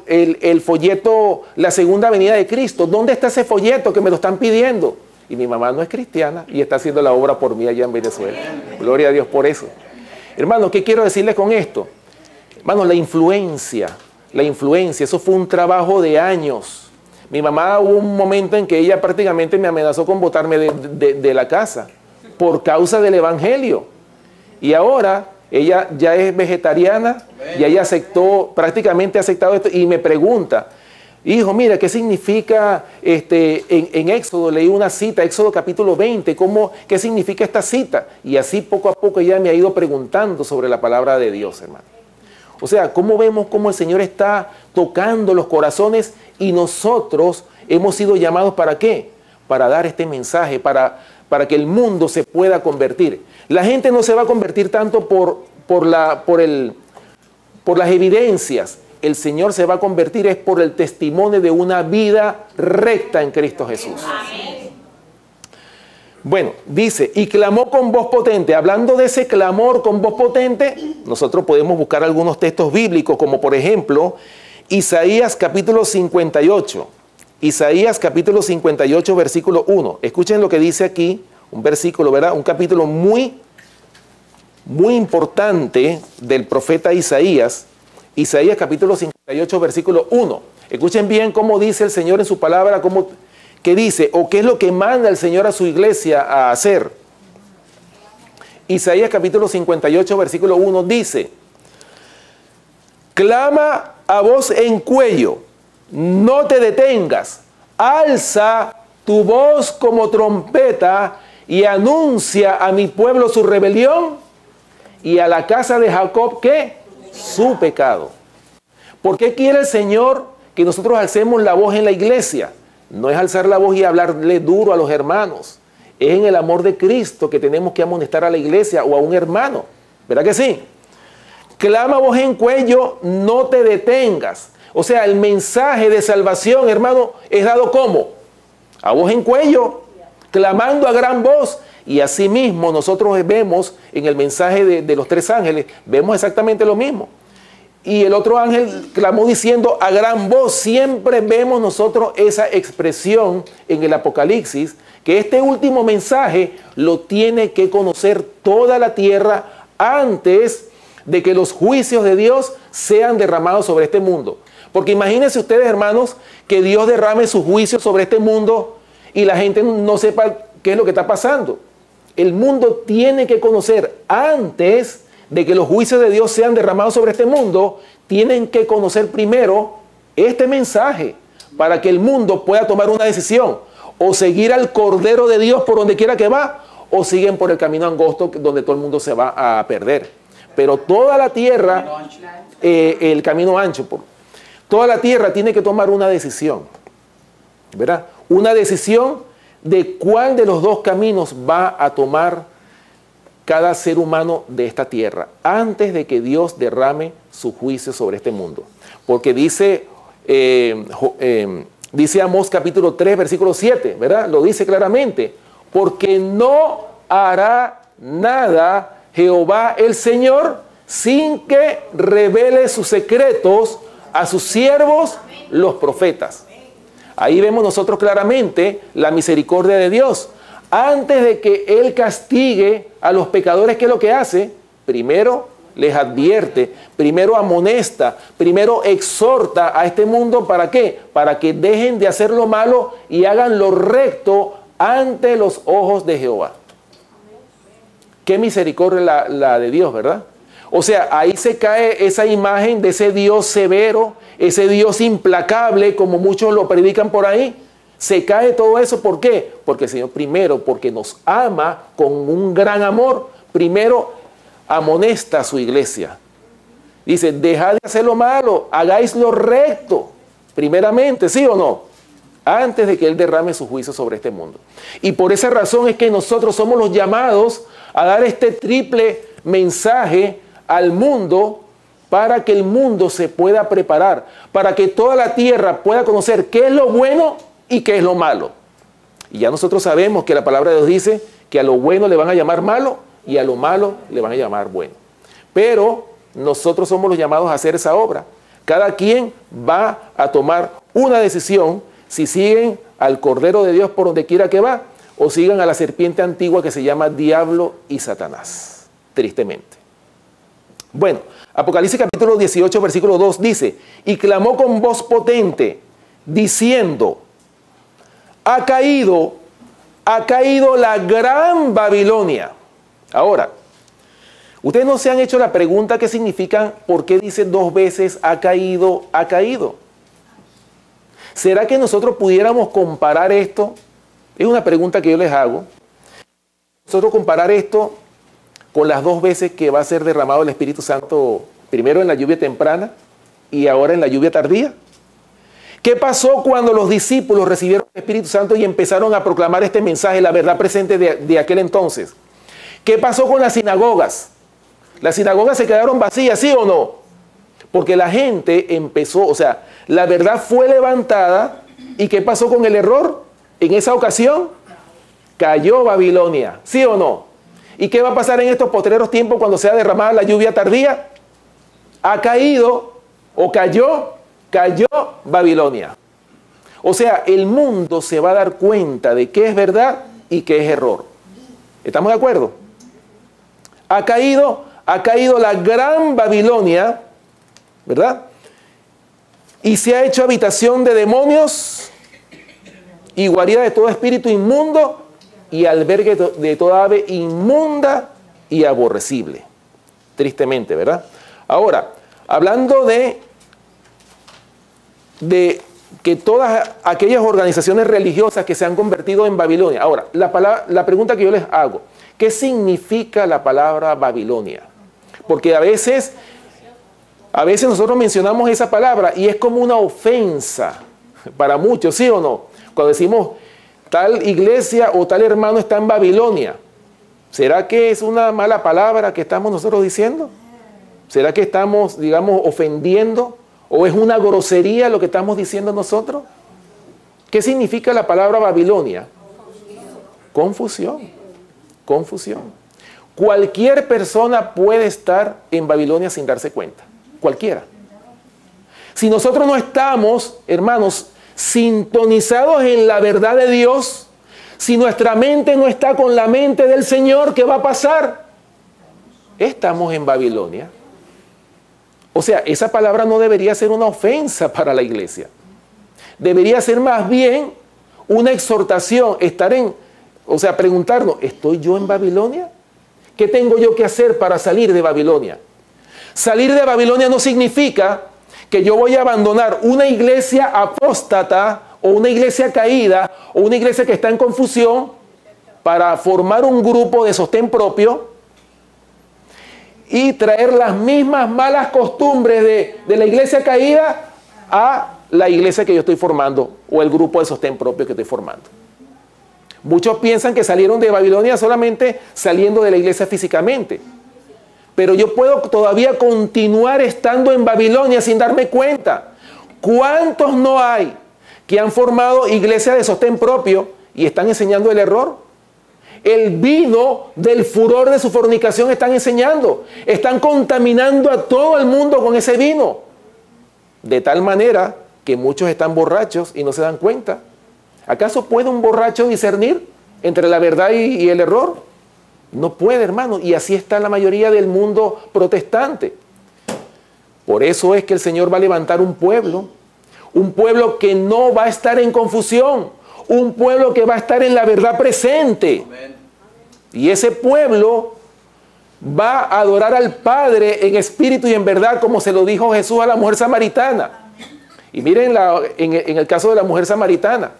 el folleto La Segunda Venida de Cristo. ¿Dónde está ese folleto que me lo están pidiendo? Y mi mamá no es cristiana y está haciendo la obra por mí allá en Venezuela. Gloria a Dios por eso. Hermano, ¿qué quiero decirles con esto? Hermano, la influencia, eso fue un trabajo de años. Mi mamá hubo un momento en que ella prácticamente me amenazó con botarme de la casa por causa del evangelio. Y ahora ella ya es vegetariana, y ella prácticamente ha aceptado esto y me pregunta, hijo, mira, ¿qué significa en Éxodo? Leí una cita, Éxodo capítulo 20, ¿qué significa esta cita? Y así poco a poco ella me ha ido preguntando sobre la palabra de Dios, hermano. O sea, ¿cómo vemos cómo el Señor está tocando los corazones y nosotros hemos sido llamados para qué? Para dar este mensaje, para que el mundo se pueda convertir. La gente no se va a convertir tanto por las evidencias. El Señor se va a convertir es por el testimonio de una vida recta en Cristo Jesús. Amén. Bueno, dice, y clamó con voz potente. Hablando de ese clamor con voz potente, nosotros podemos buscar algunos textos bíblicos, como por ejemplo, Isaías capítulo 58. Isaías capítulo 58, versículo 1. Escuchen lo que dice aquí, un versículo, ¿verdad? Un capítulo muy importante del profeta Isaías. Isaías capítulo 58, versículo 1. Escuchen bien cómo dice el Señor en su palabra, ¿qué dice? ¿O qué es lo que manda el Señor a su iglesia a hacer? Isaías capítulo 58, versículo 1 dice, clama a voz en cuello, no te detengas, alza tu voz como trompeta y anuncia a mi pueblo su rebelión y a la casa de Jacob, ¿qué? Su pecado. ¿Por qué quiere el Señor que nosotros alcemos la voz en la iglesia? No es alzar la voz y hablarle duro a los hermanos. Es en el amor de Cristo que tenemos que amonestar a la iglesia o a un hermano. ¿Verdad que sí? Clama voz en cuello, no te detengas. O sea, el mensaje de salvación, hermano, es dado ¿cómo? A voz en cuello, clamando a gran voz. Y asimismo nosotros vemos en el mensaje de los tres ángeles, vemos exactamente lo mismo. Y el otro ángel clamó diciendo a gran voz. Siempre vemos nosotros esa expresión en el Apocalipsis, que este último mensaje lo tiene que conocer toda la tierra antes de que los juicios de Dios sean derramados sobre este mundo. Porque imagínense ustedes, hermanos, que Dios derrame sus juicios sobre este mundo y la gente no sepa qué es lo que está pasando. El mundo tiene que conocer antes de que los juicios de Dios sean derramados sobre este mundo, tienen que conocer primero este mensaje para que el mundo pueda tomar una decisión, o seguir al Cordero de Dios por donde quiera que va, o siguen por el camino angosto donde todo el mundo se va a perder. Pero toda la tierra, el camino ancho, toda la tierra tiene que tomar una decisión, ¿verdad? Una decisión de cuál de los dos caminos va a tomar cada ser humano de esta tierra, antes de que Dios derrame su juicio sobre este mundo. Porque dice Amós capítulo 3, versículo 7, ¿verdad? Lo dice claramente. Porque no hará nada Jehová el Señor sin que revele sus secretos a sus siervos, los profetas. Ahí vemos nosotros claramente la misericordia de Dios. Antes de que Él castigue a los pecadores, ¿qué es lo que hace? Primero les advierte, primero amonesta, primero exhorta a este mundo. ¿Para qué? Para que dejen de hacer lo malo y hagan lo recto ante los ojos de Jehová. Qué misericordia la de Dios, ¿verdad? O sea, ahí se cae esa imagen de ese Dios severo, ese Dios implacable, como muchos lo predican por ahí. Se cae todo eso, ¿por qué? Porque el Señor primero, porque nos ama con un gran amor, primero amonesta a su iglesia. Dice, dejad de hacer lo malo, hagáis lo recto, primeramente, ¿sí o no? Antes de que Él derrame su juicio sobre este mundo. Y por esa razón es que nosotros somos los llamados a dar este triple mensaje al mundo, para que el mundo se pueda preparar, para que toda la tierra pueda conocer qué es lo bueno y qué es lo malo. Y ya nosotros sabemos que la palabra de Dios dice que a lo bueno le van a llamar malo y a lo malo le van a llamar bueno. Pero nosotros somos los llamados a hacer esa obra. Cada quien va a tomar una decisión, si siguen al Cordero de Dios por donde quiera que va, o sigan a la serpiente antigua que se llama Diablo y Satanás, tristemente. Bueno, Apocalipsis capítulo 18, versículo 2 dice, y clamó con voz potente, diciendo, ha caído la gran Babilonia. Ahora, ustedes no se han hecho la pregunta qué significan, por qué dice dos veces ha caído, ha caído. ¿Será que nosotros pudiéramos comparar esto? Es una pregunta que yo les hago. Nosotros comparar esto con las dos veces que va a ser derramado el Espíritu Santo, primero en la lluvia temprana y ahora en la lluvia tardía. ¿Qué pasó cuando los discípulos recibieron el Espíritu Santo y empezaron a proclamar este mensaje, la verdad presente de aquel entonces? ¿Qué pasó con las sinagogas? ¿Las sinagogas se quedaron vacías, sí o no? Porque la gente empezó, o sea, la verdad fue levantada. ¿Y qué pasó con el error? En esa ocasión, cayó Babilonia, ¿sí o no? ¿Y qué va a pasar en estos postreros tiempos cuando sea derramada la lluvia tardía? Ha caído o cayó Babilonia. O sea, el mundo se va a dar cuenta de qué es verdad y qué es error. ¿Estamos de acuerdo? Ha caído la gran Babilonia, ¿verdad? Y se ha hecho habitación de demonios y guarida de todo espíritu inmundo y albergue de toda ave inmunda y aborrecible. Tristemente, ¿verdad? Ahora, hablando de que todas aquellas organizaciones religiosas que se han convertido en Babilonia. Ahora, la pregunta que yo les hago, ¿qué significa la palabra Babilonia? Porque a veces nosotros mencionamos esa palabra y es como una ofensa para muchos, ¿sí o no? Cuando decimos tal iglesia o tal hermano está en Babilonia, ¿será que es una mala palabra que estamos nosotros diciendo? ¿Será que estamos, digamos, ofendiendo? ¿O es una grosería lo que estamos diciendo nosotros? ¿Qué significa la palabra Babilonia? Confusión. Confusión. Cualquier persona puede estar en Babilonia sin darse cuenta. Cualquiera. Si nosotros no estamos, hermanos, sintonizados en la verdad de Dios, si nuestra mente no está con la mente del Señor, ¿qué va a pasar? Estamos en Babilonia. O sea, esa palabra no debería ser una ofensa para la iglesia. Debería ser más bien una exhortación, preguntarnos, ¿estoy yo en Babilonia? ¿Qué tengo yo que hacer para salir de Babilonia? Salir de Babilonia no significa que yo voy a abandonar una iglesia apóstata o una iglesia caída o una iglesia que está en confusión para formar un grupo de sostén propio y traer las mismas malas costumbres de la iglesia caída a la iglesia que yo estoy formando o el grupo de sostén propio que estoy formando. Muchos piensan que salieron de Babilonia solamente saliendo de la iglesia físicamente. Pero yo puedo todavía continuar estando en Babilonia sin darme cuenta. ¿Cuántos no hay que han formado iglesias de sostén propio y están enseñando el error? El vino del furor de su fornicación están enseñando. Están contaminando a todo el mundo con ese vino. De tal manera que muchos están borrachos y no se dan cuenta. ¿Acaso puede un borracho discernir entre la verdad y el error? No puede, hermano. Y así está la mayoría del mundo protestante. Por eso es que el Señor va a levantar un pueblo que no va a estar en confusión, un pueblo que va a estar en la verdad presente. Amén. Y ese pueblo va a adorar al Padre en espíritu y en verdad, como se lo dijo Jesús a la mujer samaritana. Y miren en el caso de la mujer samaritana,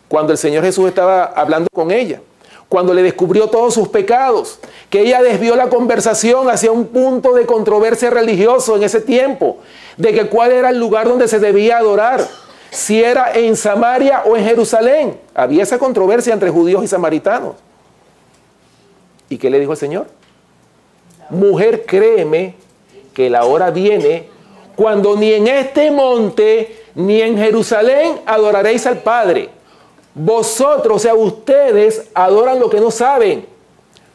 cuando el Señor Jesús estaba hablando con ella, cuando le descubrió todos sus pecados, que ella desvió la conversación hacia un punto de controversia religioso en ese tiempo, de que cuál era el lugar donde se debía adorar, si era en Samaria o en Jerusalén. Había esa controversia entre judíos y samaritanos. ¿Y qué le dijo el Señor? Mujer, créeme que la hora viene cuando ni en este monte ni en Jerusalén adoraréis al Padre. Vosotros, o sea, ustedes adoran lo que no saben.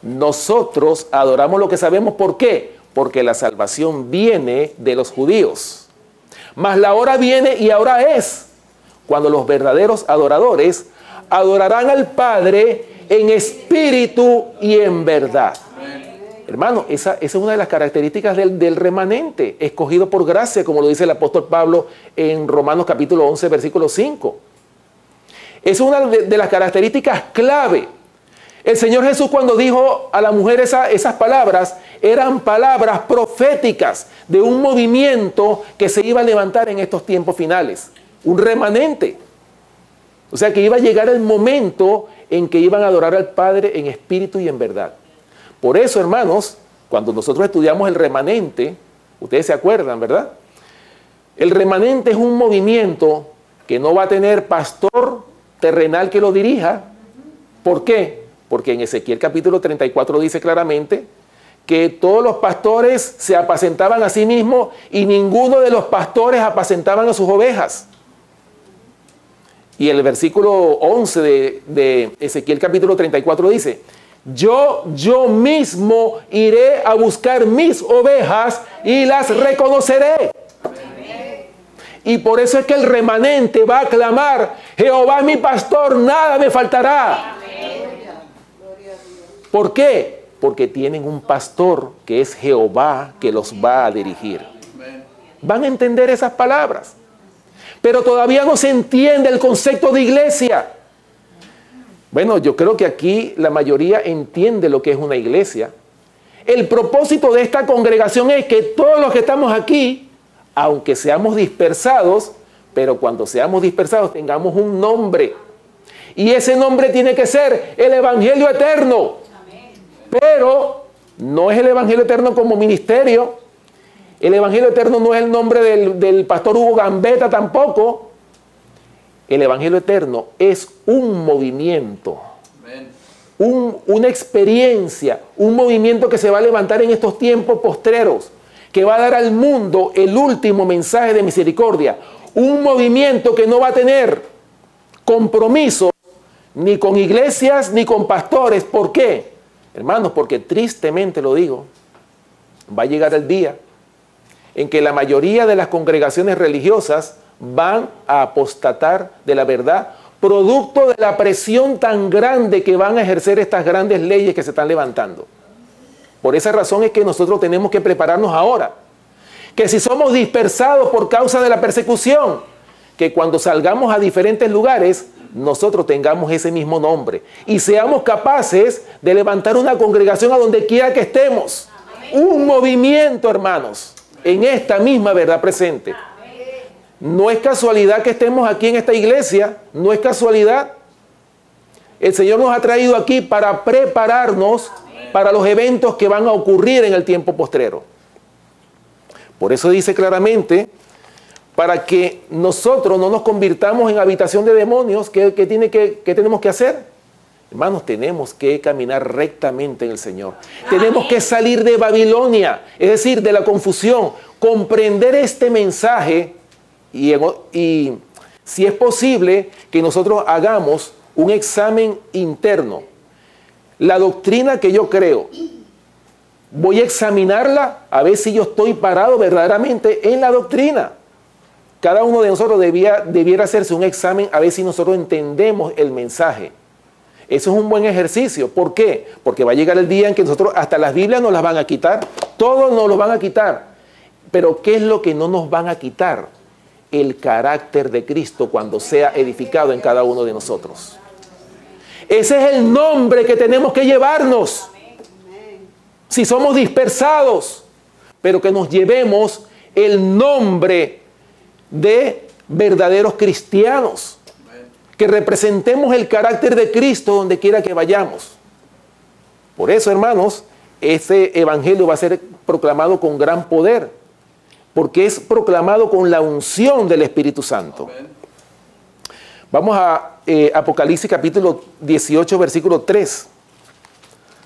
Nosotros adoramos lo que sabemos. ¿Por qué? Porque la salvación viene de los judíos. Mas la hora viene y ahora es cuando los verdaderos adoradores adorarán al Padre en espíritu y en verdad. Hermano, esa es una de las características del remanente, escogido por gracia, como lo dice el apóstol Pablo en Romanos capítulo 11, versículo 5. Es una de las características clave. El Señor Jesús, cuando dijo a la mujer esas palabras, eran palabras proféticas de un movimiento que se iba a levantar en estos tiempos finales. Un remanente. O sea que iba a llegar el momento en que iban a adorar al Padre en espíritu y en verdad. Por eso, hermanos, cuando nosotros estudiamos el remanente, ustedes se acuerdan, ¿verdad? El remanente es un movimiento que no va a tener pastor terrenal que lo dirija. ¿Por qué? Porque en Ezequiel capítulo 34 dice claramente que todos los pastores se apacentaban a sí mismos y ninguno de los pastores apacentaban a sus ovejas. Y el versículo 11 de Ezequiel capítulo 34 dice: yo mismo iré a buscar mis ovejas y las reconoceré. Y por eso es que el remanente va a clamar: Jehová es mi pastor, nada me faltará. ¿Por qué? Porque tienen un pastor que es Jehová, que los va a dirigir. Van a entender esas palabras. Pero todavía no se entiende el concepto de iglesia. Bueno, yo creo que aquí la mayoría entiende lo que es una iglesia. El propósito de esta congregación es que todos los que estamos aquí, aunque seamos dispersados, pero cuando seamos dispersados tengamos un nombre. Y ese nombre tiene que ser el Evangelio Eterno. Pero no es el Evangelio Eterno como ministerio. El Evangelio Eterno no es el nombre del pastor Hugo Gambetta tampoco. El Evangelio Eterno es un movimiento, una experiencia, un movimiento que se va a levantar en estos tiempos postreros, que va a dar al mundo el último mensaje de misericordia. Un movimiento que no va a tener compromiso ni con iglesias ni con pastores. ¿Por qué? Hermanos, porque tristemente lo digo, va a llegar el día en que la mayoría de las congregaciones religiosas van a apostatar de la verdad, producto de la presión tan grande que van a ejercer estas grandes leyes que se están levantando. Por esa razón es que nosotros tenemos que prepararnos ahora. Que si somos dispersados por causa de la persecución, que cuando salgamos a diferentes lugares, nosotros tengamos ese mismo nombre y seamos capaces de levantar una congregación a donde quiera que estemos. Un movimiento, hermanos, en esta misma verdad presente. No es casualidad que estemos aquí en esta iglesia, no es casualidad. El Señor nos ha traído aquí para prepararnos para los eventos que van a ocurrir en el tiempo postrero. Por eso dice claramente, para que nosotros no nos convirtamos en habitación de demonios, ¿qué tenemos que hacer? Hermanos, tenemos que caminar rectamente en el Señor. Tenemos que salir de Babilonia, es decir, de la confusión, comprender este mensaje y si es posible que nosotros hagamos un examen interno. La doctrina que yo creo, voy a examinarla a ver si yo estoy parado verdaderamente en la doctrina. Cada uno de nosotros debiera hacerse un examen a ver si nosotros entendemos el mensaje. Eso es un buen ejercicio. ¿Por qué? Porque va a llegar el día en que nosotros, hasta las Biblias nos las van a quitar. Todos nos lo van a quitar. Pero ¿qué es lo que no nos van a quitar? El carácter de Cristo cuando sea edificado en cada uno de nosotros. Ese es el nombre que tenemos que llevarnos. Si somos dispersados, pero que nos llevemos el nombre de verdaderos cristianos. Que representemos el carácter de Cristo donde quiera que vayamos. Por eso, hermanos, ese evangelio va a ser proclamado con gran poder, porque es proclamado con la unción del Espíritu Santo. Amén. Vamos a Apocalipsis capítulo 18, versículo 3.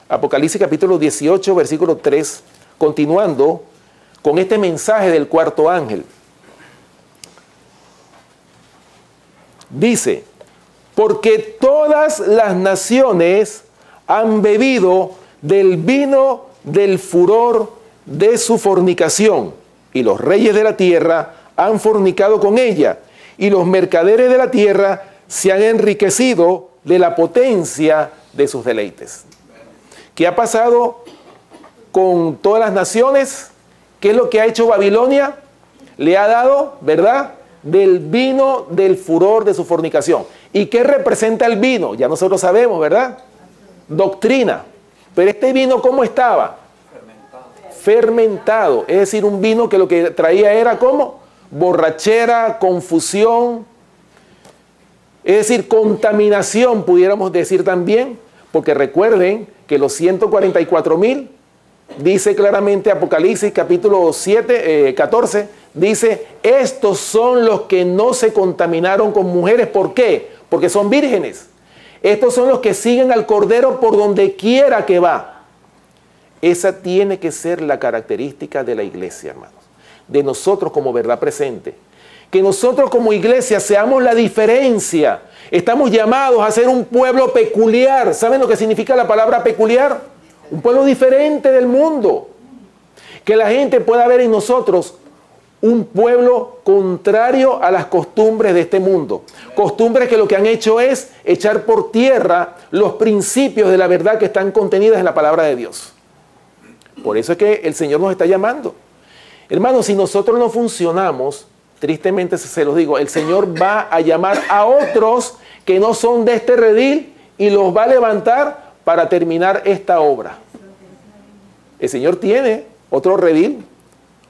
Apocalipsis capítulo 18, versículo 3, continuando con este mensaje del cuarto ángel. Dice: porque todas las naciones han bebido del vino del furor de su fornicación, y los reyes de la tierra han fornicado con ella, y los mercaderes de la tierra se han enriquecido de la potencia de sus deleites. ¿Qué ha pasado con todas las naciones? ¿Qué es lo que ha hecho Babilonia? Le ha dado, ¿verdad?, del vino del furor de su fornicación. ¿Y qué representa el vino? Ya nosotros sabemos, ¿verdad? Doctrina. Pero este vino, ¿cómo estaba? Fermentado. Es decir, un vino que lo que traía era ¿cómo? Borrachera, confusión. Es decir, contaminación, pudiéramos decir también. Porque recuerden que los 144,000, dice claramente Apocalipsis capítulo 14, dice: estos son los que no se contaminaron con mujeres. ¿Por qué? Porque son vírgenes. Estos son los que siguen al Cordero por donde quiera que va. Esa tiene que ser la característica de la iglesia, hermanos. De nosotros como verdad presente. Que nosotros como iglesia seamos la diferencia. Estamos llamados a ser un pueblo peculiar. ¿Saben lo que significa la palabra peculiar? Un pueblo diferente del mundo. Que la gente pueda ver en nosotros un pueblo contrario a las costumbres de este mundo. Costumbres que lo que han hecho es echar por tierra los principios de la verdad que están contenidas en la palabra de Dios. Por eso es que el Señor nos está llamando. Hermanos, si nosotros no funcionamos, tristemente se los digo, el Señor va a llamar a otros que no son de este redil y los va a levantar para terminar esta obra. El Señor tiene otro redil,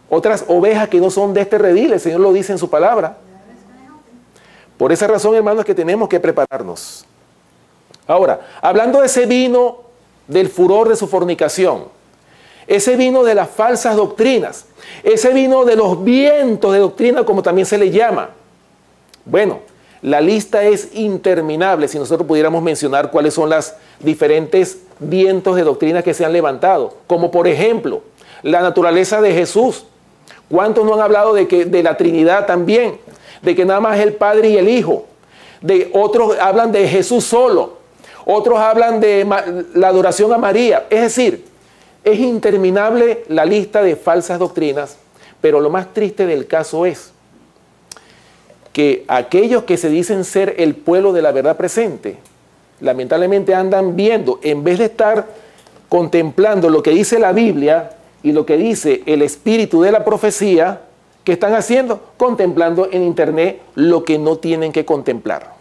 otras ovejas que no son de este redil, el Señor lo dice en su palabra. Por esa razón, hermanos, es que tenemos que prepararnos. Ahora, hablando de ese vino del furor de su fornicación, ese vino de las falsas doctrinas, ese vino de los vientos de doctrina, como también se le llama. Bueno, la lista es interminable si nosotros pudiéramos mencionar cuáles son los diferentes vientos de doctrina que se han levantado. Como por ejemplo, la naturaleza de Jesús. ¿Cuántos no han hablado de la Trinidad también? De que nada más es el Padre y el Hijo. De otros hablan de Jesús solo. Otros hablan de la adoración a María. Es decir, es interminable la lista de falsas doctrinas, pero lo más triste del caso es que aquellos que se dicen ser el pueblo de la verdad presente, lamentablemente andan viendo, en vez de estar contemplando lo que dice la Biblia y lo que dice el espíritu de la profecía, ¿qué están haciendo? Contemplando en internet lo que no tienen que contemplar.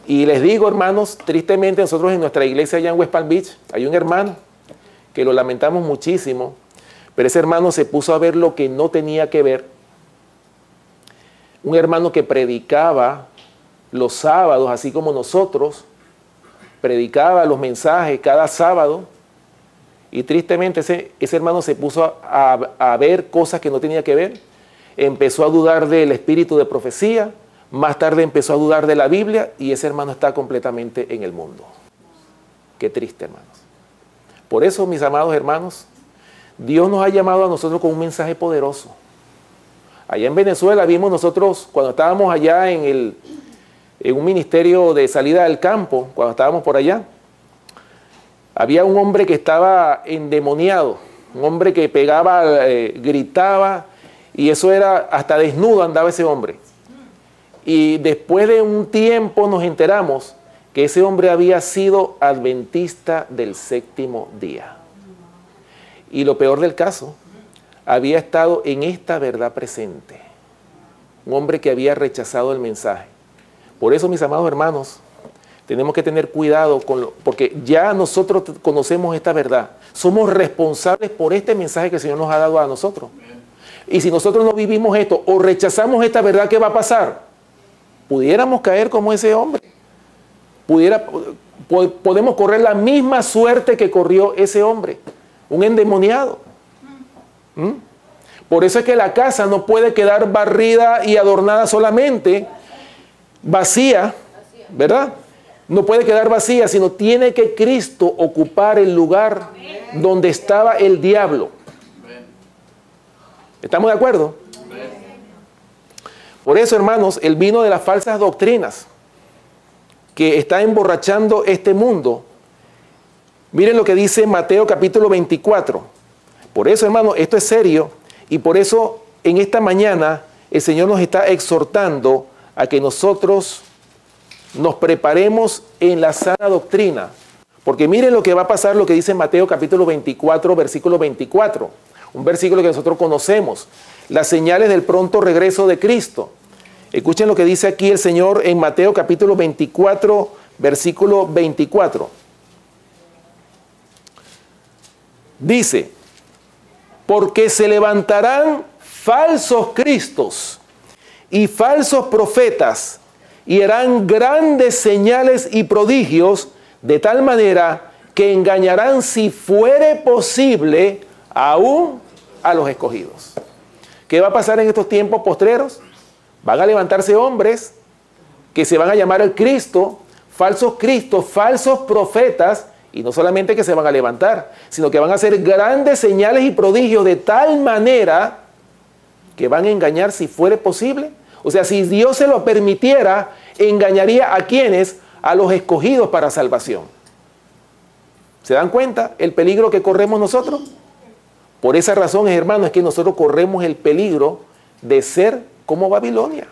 Y les digo, hermanos, tristemente nosotros en nuestra iglesia allá en West Palm Beach hay un hermano que lo lamentamos muchísimo, pero ese hermano se puso a ver lo que no tenía que ver. Un hermano que predicaba los sábados, así como nosotros, predicaba los mensajes cada sábado, y tristemente ese hermano se puso a ver cosas que no tenía que ver, empezó a dudar del espíritu de profecía, Más tarde empezó a dudar de la Biblia y ese hermano está completamente en el mundo. Qué triste, hermanos. Por eso, mis amados hermanos, Dios nos ha llamado a nosotros con un mensaje poderoso. Allá en Venezuela vimos nosotros, cuando estábamos allá en un ministerio de salida del campo, cuando estábamos por allá, había un hombre que estaba endemoniado, un hombre que pegaba, gritaba, y eso era, hasta desnudo andaba ese hombre. Y después de un tiempo nos enteramos que ese hombre había sido adventista del séptimo día. Y lo peor del caso, había estado en esta verdad presente. Un hombre que había rechazado el mensaje. Por eso, mis amados hermanos, tenemos que tener cuidado porque ya nosotros conocemos esta verdad. Somos responsables por este mensaje que el Señor nos ha dado a nosotros. Y si nosotros no vivimos esto o rechazamos esta verdad, ¿qué va a pasar? Pudiéramos caer como ese hombre. Podemos correr la misma suerte que corrió ese hombre, un endemoniado. Por eso es que la casa no puede quedar barrida y adornada solamente, vacía, ¿verdad? No puede quedar vacía, sino tiene que Cristo ocupar el lugar donde estaba el diablo. ¿Estamos de acuerdo? Por eso, hermanos, el vino de las falsas doctrinas que está emborrachando este mundo. Miren lo que dice Mateo capítulo 24. Por eso, hermanos, esto es serio y por eso en esta mañana el Señor nos está exhortando a que nosotros nos preparemos en la sana doctrina. Porque miren lo que va a pasar, lo que dice Mateo capítulo 24, versículo 24. Un versículo que nosotros conocemos. Las señales del pronto regreso de Cristo. Escuchen lo que dice aquí el Señor en Mateo capítulo 24, versículo 24. Dice, porque se levantarán falsos cristos y falsos profetas y harán grandes señales y prodigios de tal manera que engañarán, si fuere posible, aún a los escogidos. ¿Qué va a pasar en estos tiempos postreros? Van a levantarse hombres que se van a llamar el Cristo, falsos cristos, falsos profetas, y no solamente que se van a levantar, sino que van a hacer grandes señales y prodigios de tal manera que van a engañar, si fuere posible. O sea, si Dios se lo permitiera, engañaría a quienes, a los escogidos para salvación. ¿Se dan cuenta el peligro que corremos nosotros? Por esa razón, hermanos, es que nosotros corremos el peligro de ser como Babilonia,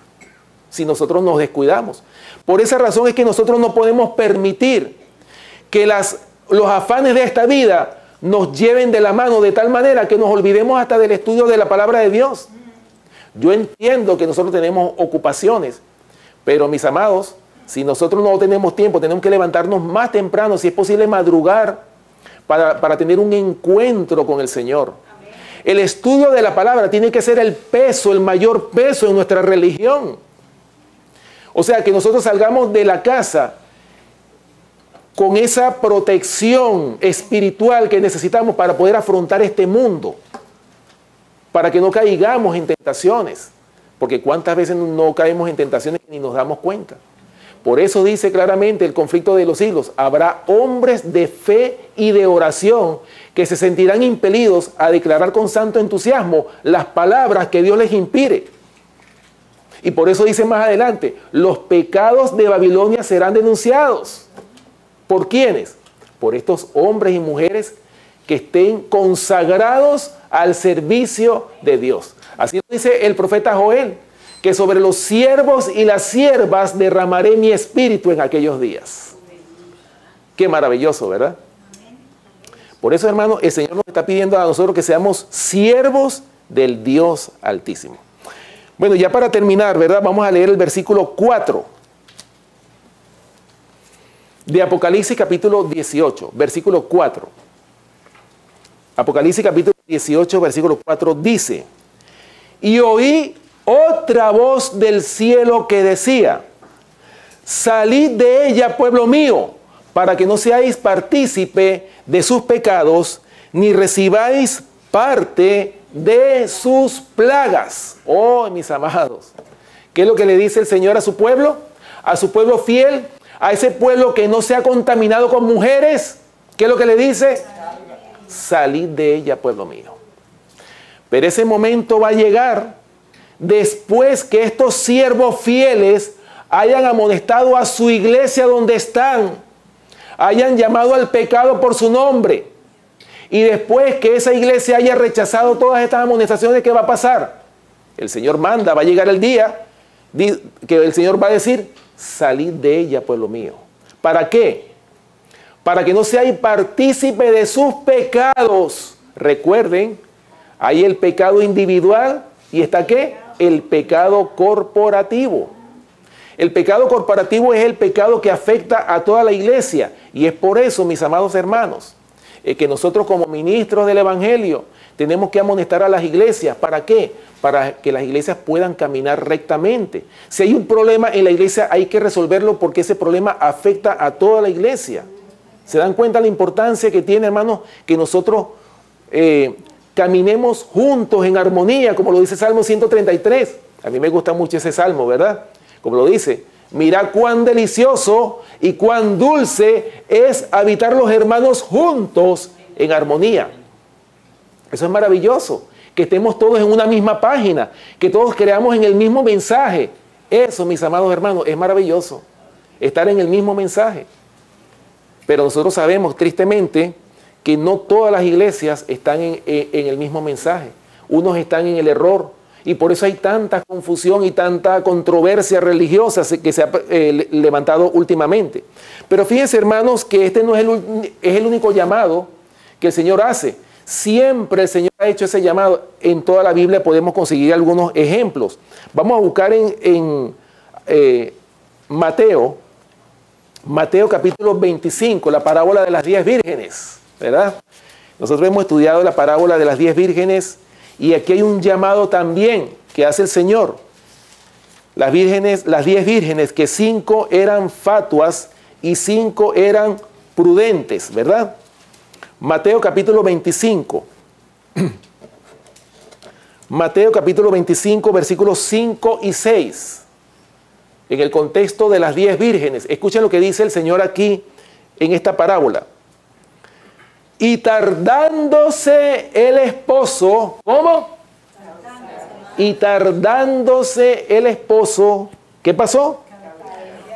si nosotros nos descuidamos. Por esa razón es que nosotros no podemos permitir que los afanes de esta vida nos lleven de la mano de tal manera que nos olvidemos hasta del estudio de la palabra de Dios. Yo entiendo que nosotros tenemos ocupaciones, pero mis amados, si nosotros no tenemos tiempo, tenemos que levantarnos más temprano, si es posible madrugar, para tener un encuentro con el Señor. El estudio de la palabra tiene que ser el peso, el mayor peso en nuestra religión. O sea, que nosotros salgamos de la casa con esa protección espiritual que necesitamos para poder afrontar este mundo, para que no caigamos en tentaciones, porque cuántas veces no caemos en tentaciones y ni nos damos cuenta. Por eso dice claramente el conflicto de los siglos, habrá hombres de fe y de oración que se sentirán impelidos a declarar con santo entusiasmo las palabras que Dios les inspire. Y por eso dice más adelante, los pecados de Babilonia serán denunciados. ¿Por quiénes? Por estos hombres y mujeres que estén consagrados al servicio de Dios. Así lo dice el profeta Joel, que sobre los siervos y las siervas derramaré mi espíritu en aquellos días. Qué maravilloso, ¿verdad? Por eso, hermano, el Señor nos está pidiendo a nosotros que seamos siervos del Dios Altísimo. Bueno, ya para terminar, ¿verdad? Vamos a leer el versículo 4 de Apocalipsis capítulo 18, versículo 4. Apocalipsis capítulo 18, versículo 4 dice, y oí otra voz del cielo que decía, salid de ella, pueblo mío, para que no seáis partícipe de sus pecados, ni recibáis parte de sus plagas. Oh, mis amados, ¿Qué es lo que le dice el Señor a su pueblo? A su pueblo fiel, a ese pueblo que no se ha contaminado con mujeres. ¿Qué es lo que le dice? Salid de ella, pueblo mío. Pero ese momento va a llegar después que estos siervos fieles hayan amonestado a su iglesia donde están, hayan llamado al pecado por su nombre, y después que esa iglesia haya rechazado todas estas amonestaciones, ¿qué va a pasar? El Señor manda, va a llegar el día que el Señor va a decir, salid de ella, pueblo mío. ¿Para qué? Para que no seáis partícipe de sus pecados. Recuerden, hay el pecado individual y está ¿qué? El pecado corporativo. El pecado corporativo es el pecado que afecta a toda la iglesia, y es por eso, mis amados hermanos, que nosotros como ministros del Evangelio tenemos que amonestar a las iglesias. ¿Para qué? Para que las iglesias puedan caminar rectamente. Si hay un problema en la iglesia, hay que resolverlo, porque ese problema afecta a toda la iglesia. ¿Se dan cuenta la importancia que tiene, hermanos, que nosotros caminemos juntos en armonía, como lo dice Salmo 133? A mí me gusta mucho ese salmo, ¿verdad? Como lo dice, mirad cuán delicioso y cuán dulce es habitar los hermanos juntos en armonía. Eso es maravilloso, que estemos todos en una misma página, que todos creamos en el mismo mensaje. Eso, mis amados hermanos, es maravilloso, estar en el mismo mensaje. Pero nosotros sabemos, tristemente, que no todas las iglesias están en el mismo mensaje. Unos están en el error, y por eso hay tanta confusión y tanta controversia religiosa que se ha levantado últimamente. Pero fíjense, hermanos, que este no es el único llamado que el Señor hace. Siempre el Señor ha hecho ese llamado. En toda la Biblia podemos conseguir algunos ejemplos. Vamos a buscar en Mateo capítulo 25, la parábola de las 10 vírgenes, ¿verdad? Nosotros hemos estudiado la parábola de las 10 vírgenes, y aquí hay un llamado también que hace el Señor. Las 10 vírgenes, que 5 eran fatuas y 5 eran prudentes, ¿verdad? Mateo capítulo 25. Mateo capítulo 25, versículos 5 y 6. En el contexto de las 10 vírgenes. Escuchen lo que dice el Señor aquí en esta parábola. Y tardándose el esposo, ¿cómo? Y tardándose el esposo, ¿qué pasó?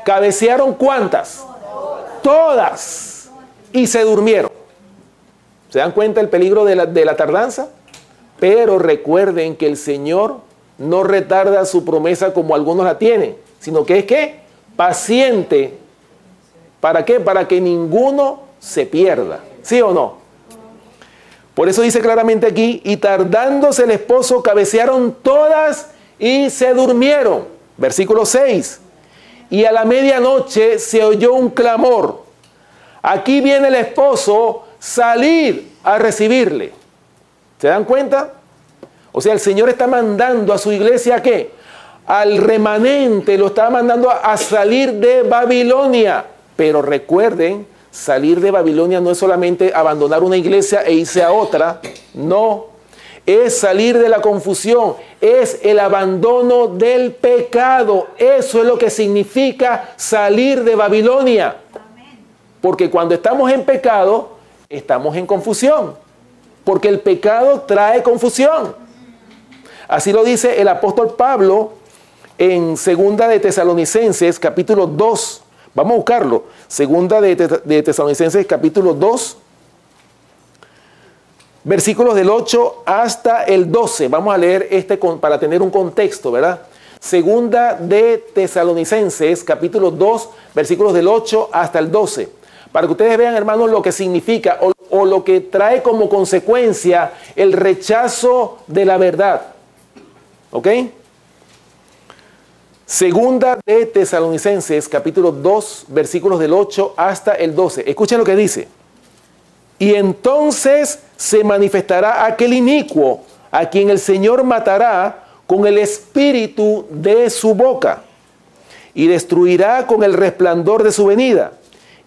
Cabecearon ¿cuántas? Todas. Y se durmieron. ¿Se dan cuenta el peligro de la tardanza? Pero recuerden que el Señor no retarda su promesa como algunos la tienen, sino que es ¿qué? Paciente. ¿Para qué? Para que ninguno se pierda. ¿Sí o no? Por eso dice claramente aquí, y tardándose el esposo, cabecearon todas y se durmieron. Versículo 6. Y a la medianoche se oyó un clamor. Aquí viene el esposo, salid a recibirle. ¿Se dan cuenta? O sea, el Señor está mandando a su iglesia ¿a qué? Al remanente, lo está mandando a salir de Babilonia. Pero recuerden, salir de Babilonia no es solamente abandonar una iglesia e irse a otra. No, es salir de la confusión, es el abandono del pecado. Eso es lo que significa salir de Babilonia. Porque cuando estamos en pecado, estamos en confusión. Porque el pecado trae confusión. Así lo dice el apóstol Pablo en Segunda de Tesalonicenses, capítulo 2. Vamos a buscarlo. Segunda de Tesalonicenses, capítulo 2, versículos del 8 hasta el 12. Vamos a leer para tener un contexto, ¿verdad? Segunda de Tesalonicenses, capítulo 2, versículos del 8 hasta el 12. Para que ustedes vean, hermanos, lo que significa o lo que trae como consecuencia el rechazo de la verdad. ¿Ok? Segunda de Tesalonicenses, capítulo 2, versículos del 8 hasta el 12. Escuchen lo que dice. Y entonces se manifestará aquel inicuo, a quien el Señor matará con el espíritu de su boca, y destruirá con el resplandor de su venida.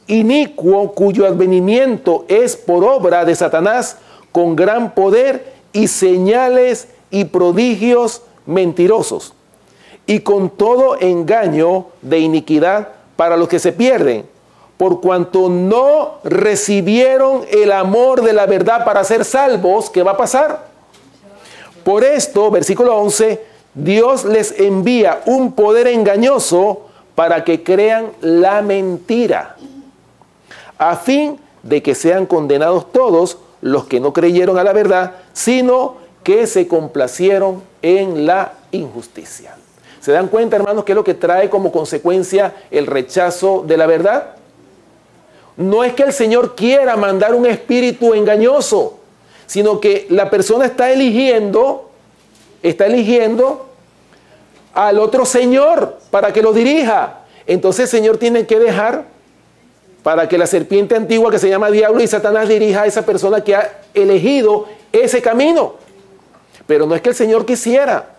Inicuo, cuyo advenimiento es por obra de Satanás, con gran poder y señales y prodigios mentirosos, y con todo engaño de iniquidad para los que se pierden, por cuanto no recibieron el amor de la verdad para ser salvos. ¿Qué va a pasar? Por esto, versículo 11, Dios les envía un poder engañoso para que crean la mentira, a fin de que sean condenados todos los que no creyeron a la verdad, sino que se complacieron en la injusticia. ¿Se dan cuenta, hermanos, qué es lo que trae como consecuencia el rechazo de la verdad? No es que el Señor quiera mandar un espíritu engañoso, sino que la persona está eligiendo al otro señor para que lo dirija. Entonces el Señor tiene que dejar para que la serpiente antigua que se llama diablo y Satanás dirija a esa persona que ha elegido ese camino. Pero no es que el Señor quisiera.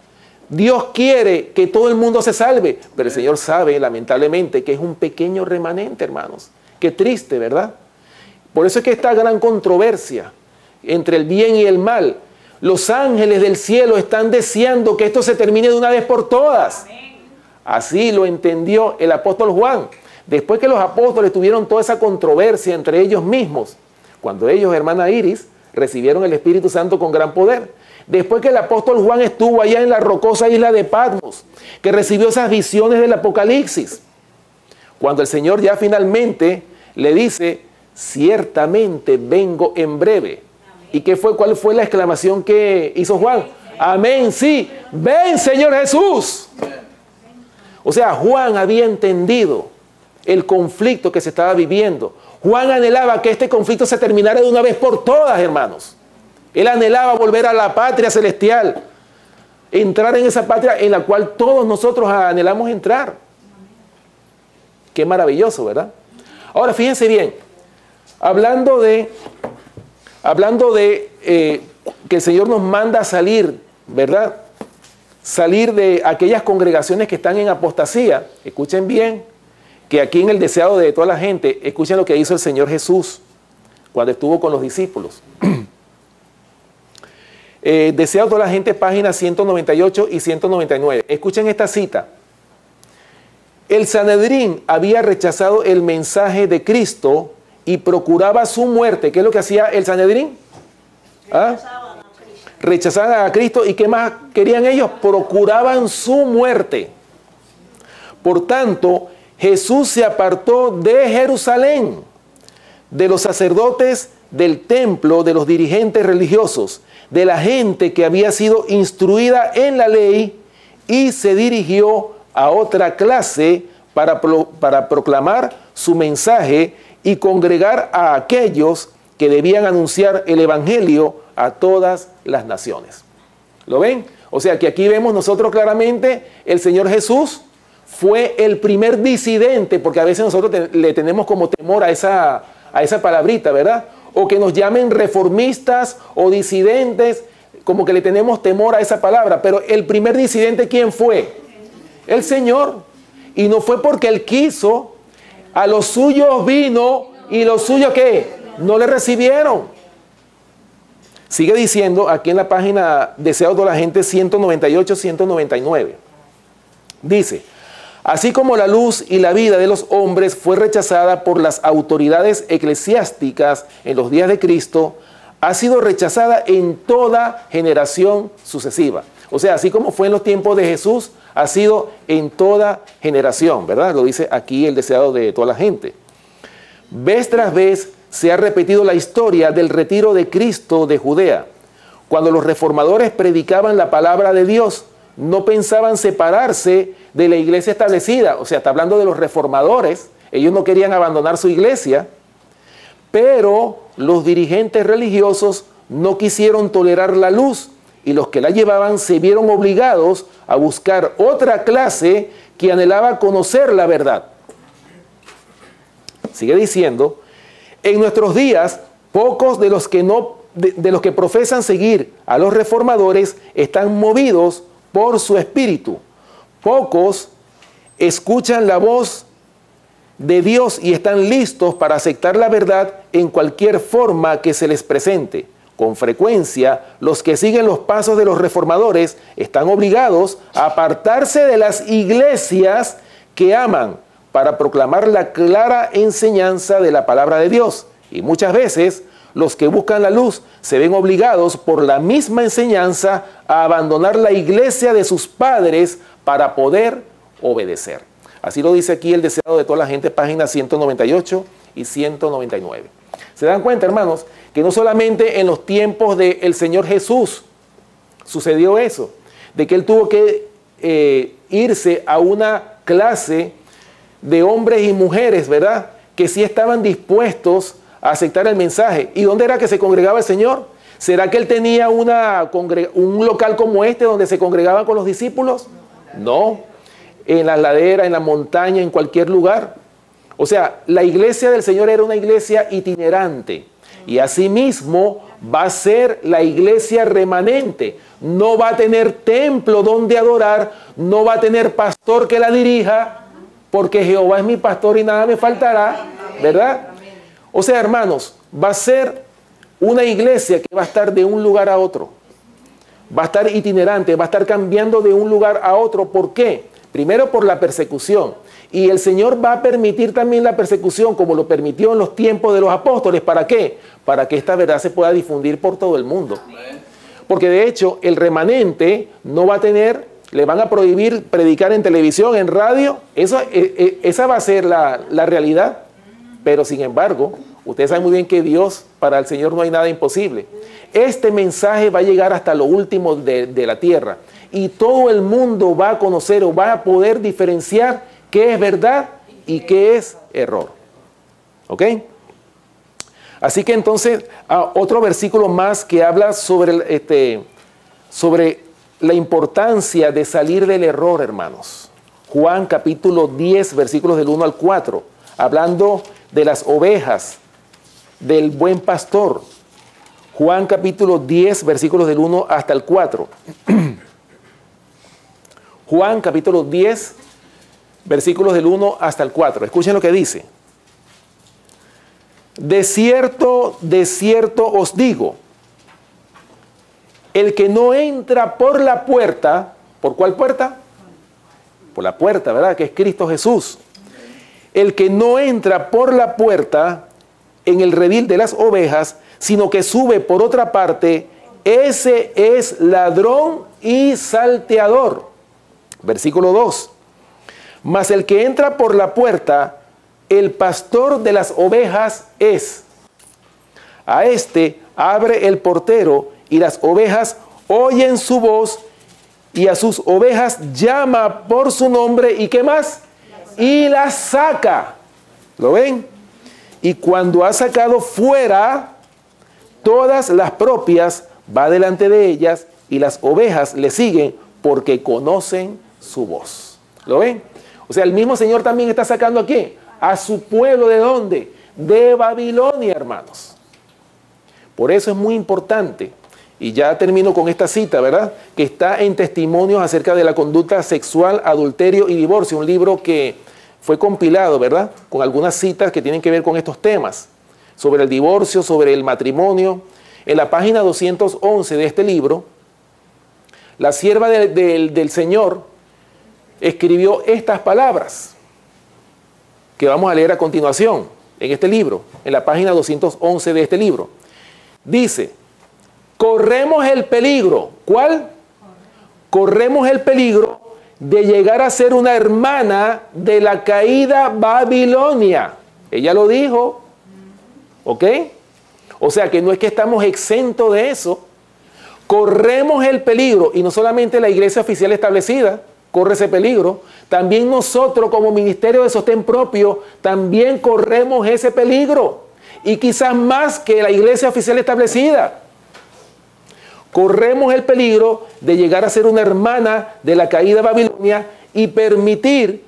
Dios quiere que todo el mundo se salve, pero el Señor sabe, lamentablemente, que es un pequeño remanente, hermanos. Qué triste, ¿verdad? Por eso es que esta gran controversia entre el bien y el mal. Los ángeles del cielo están deseando que esto se termine de una vez por todas. Así lo entendió el apóstol Juan. Después que los apóstoles tuvieron toda esa controversia entre ellos mismos, cuando ellos, hermana Iris, recibieron el Espíritu Santo con gran poder. Después que el apóstol Juan estuvo allá en la rocosa isla de Patmos, que recibió esas visiones del Apocalipsis, cuando el Señor ya finalmente le dice, ciertamente vengo en breve. ¿Y cuál fue la exclamación que hizo Juan? Amén, sí, ven Señor Jesús. O sea, Juan había entendido el conflicto que se estaba viviendo. Juan anhelaba que este conflicto se terminara de una vez por todas, hermanos. Él anhelaba volver a la patria celestial, entrar en esa patria en la cual todos nosotros anhelamos entrar. Qué maravilloso, ¿verdad? Ahora, fíjense bien, hablando de que el Señor nos manda a salir, ¿verdad? Salir de aquellas congregaciones que están en apostasía. Escuchen bien, que aquí en el deseado de toda la gente, escuchen lo que hizo el Señor Jesús cuando estuvo con los discípulos. Deseado de toda la gente, páginas 198 y 199. Escuchen esta cita. El Sanedrín había rechazado el mensaje de Cristo y procuraba su muerte. ¿Qué es lo que hacía el Sanedrín? Rechazaban a Cristo. ¿Y qué más querían ellos? Procuraban su muerte. Por tanto, Jesús se apartó de Jerusalén, de los sacerdotes del templo, de los dirigentes religiosos, de la gente que había sido instruida en la ley, y se dirigió a otra clase para proclamar su mensaje y congregar a aquellos que debían anunciar el evangelio a todas las naciones. ¿Lo ven? O sea que aquí vemos nosotros claramente el Señor Jesús fue el primer disidente, porque a veces nosotros le tenemos como temor a esa palabrita, ¿verdad? O que nos llamen reformistas o disidentes, como que le tenemos temor a esa palabra. Pero el primer disidente, ¿quién fue? El Señor. Y no fue porque Él quiso. A los suyos vino y los suyos, ¿qué? No le recibieron. Sigue diciendo aquí en la página Deseado de la gente 198-199. Dice, así como la luz y la vida de los hombres fue rechazada por las autoridades eclesiásticas en los días de Cristo, ha sido rechazada en toda generación sucesiva. O sea, así como fue en los tiempos de Jesús, ha sido en toda generación, ¿verdad? Lo dice aquí el deseado de toda la gente. Vez tras vez se ha repetido la historia del retiro de Cristo de Judea. Cuando los reformadores predicaban la palabra de Dios, no pensaban separarse de la iglesia establecida. O sea, está hablando de los reformadores. Ellos no querían abandonar su iglesia, pero los dirigentes religiosos no quisieron tolerar la luz y los que la llevaban se vieron obligados a buscar otra clase que anhelaba conocer la verdad. Sigue diciendo, en nuestros días, pocos de los que profesan seguir a los reformadores están movidos por su espíritu. Pocos escuchan la voz de Dios y están listos para aceptar la verdad en cualquier forma que se les presente, Con frecuencia, los que siguen los pasos de los reformadores están obligados a apartarse de las iglesias que aman para proclamar la clara enseñanza de la palabra de Dios. Y muchas veces, los que buscan la luz se ven obligados por la misma enseñanza a abandonar la iglesia de sus padres para poder obedecer. Así lo dice aquí el deseado de toda la gente, páginas 198 y 199. ¿Se dan cuenta, hermanos, que no solamente en los tiempos del Señor Jesús sucedió eso, de que Él tuvo que irse a una clase de hombres y mujeres, ¿verdad?, que sí estaban dispuestos a aceptar el mensaje? ¿Y dónde era que se congregaba el Señor? ¿Será que Él tenía un local como este donde se congregaban con los discípulos? No, en la ladera, en la montaña, en cualquier lugar. O sea, la iglesia del Señor era una iglesia itinerante. Y asimismo va a ser la iglesia remanente. No va a tener templo donde adorar, no va a tener pastor que la dirija, porque Jehová es mi pastor y nada me faltará, ¿verdad? O sea, hermanos, va a ser una iglesia que va a estar de un lugar a otro. Va a estar itinerante, va a estar cambiando de un lugar a otro. ¿Por qué? Primero, por la persecución. Y el Señor va a permitir también la persecución, como lo permitió en los tiempos de los apóstoles. ¿Para qué? Para que esta verdad se pueda difundir por todo el mundo. Porque de hecho, el remanente no va a tener, le van a prohibir predicar en televisión, en radio. Esa va a ser la realidad. Pero sin embargo, ustedes saben muy bien que Dios, para el Señor no hay nada imposible. Este mensaje va a llegar hasta lo último de la tierra. Y todo el mundo va a conocer o va a poder diferenciar qué es verdad y qué es error. ¿Ok? Así que entonces, otro versículo más que habla sobre la importancia de salir del error, hermanos. Juan capítulo 10, versículos del 1 al 4, hablando de las ovejas, del buen pastor. Juan capítulo 10, versículos del 1 hasta el 4. Juan capítulo 10, versículos del 1 hasta el 4. Escuchen lo que dice. De cierto os digo, el que no entra por la puerta, ¿por cuál puerta? Por la puerta, ¿verdad? Que es Cristo Jesús. El que no entra por la puerta en el redil de las ovejas, sino que sube por otra parte, ese es ladrón y salteador. Versículo 2. Mas el que entra por la puerta, el pastor de las ovejas es. A este abre el portero y las ovejas oyen su voz y a sus ovejas llama por su nombre. ¿Y qué más? Y las saca. ¿Lo ven? Y cuando ha sacado fuera todas las propias, va delante de ellas y las ovejas le siguen porque conocen su voz. ¿Lo ven? O sea, el mismo Señor también está sacando aquí a su pueblo. ¿De dónde? De Babilonia, hermanos. Por eso es muy importante, y ya termino con esta cita, ¿verdad?, que está en Testimonios acerca de la conducta sexual, adulterio y divorcio, un libro que fue compilado, ¿verdad?, con algunas citas que tienen que ver con estos temas, sobre el divorcio, sobre el matrimonio. En la página 211 de este libro, la sierva del Señor escribió estas palabras que vamos a leer a continuación en este libro, en la página 211 de este libro. Dice, corremos el peligro. ¿Cuál? Corremos el peligro de llegar a ser una hermana de la caída Babilonia. Ella lo dijo. ¿Ok? O sea que no es que estamos exentos de eso. Corremos el peligro, y no solamente la iglesia oficial establecida corre ese peligro, también nosotros como Ministerio de Sostén Propio también corremos ese peligro, y quizás más que la iglesia oficial establecida. Corremos el peligro de llegar a ser una hermana de la caída Babilonia y permitir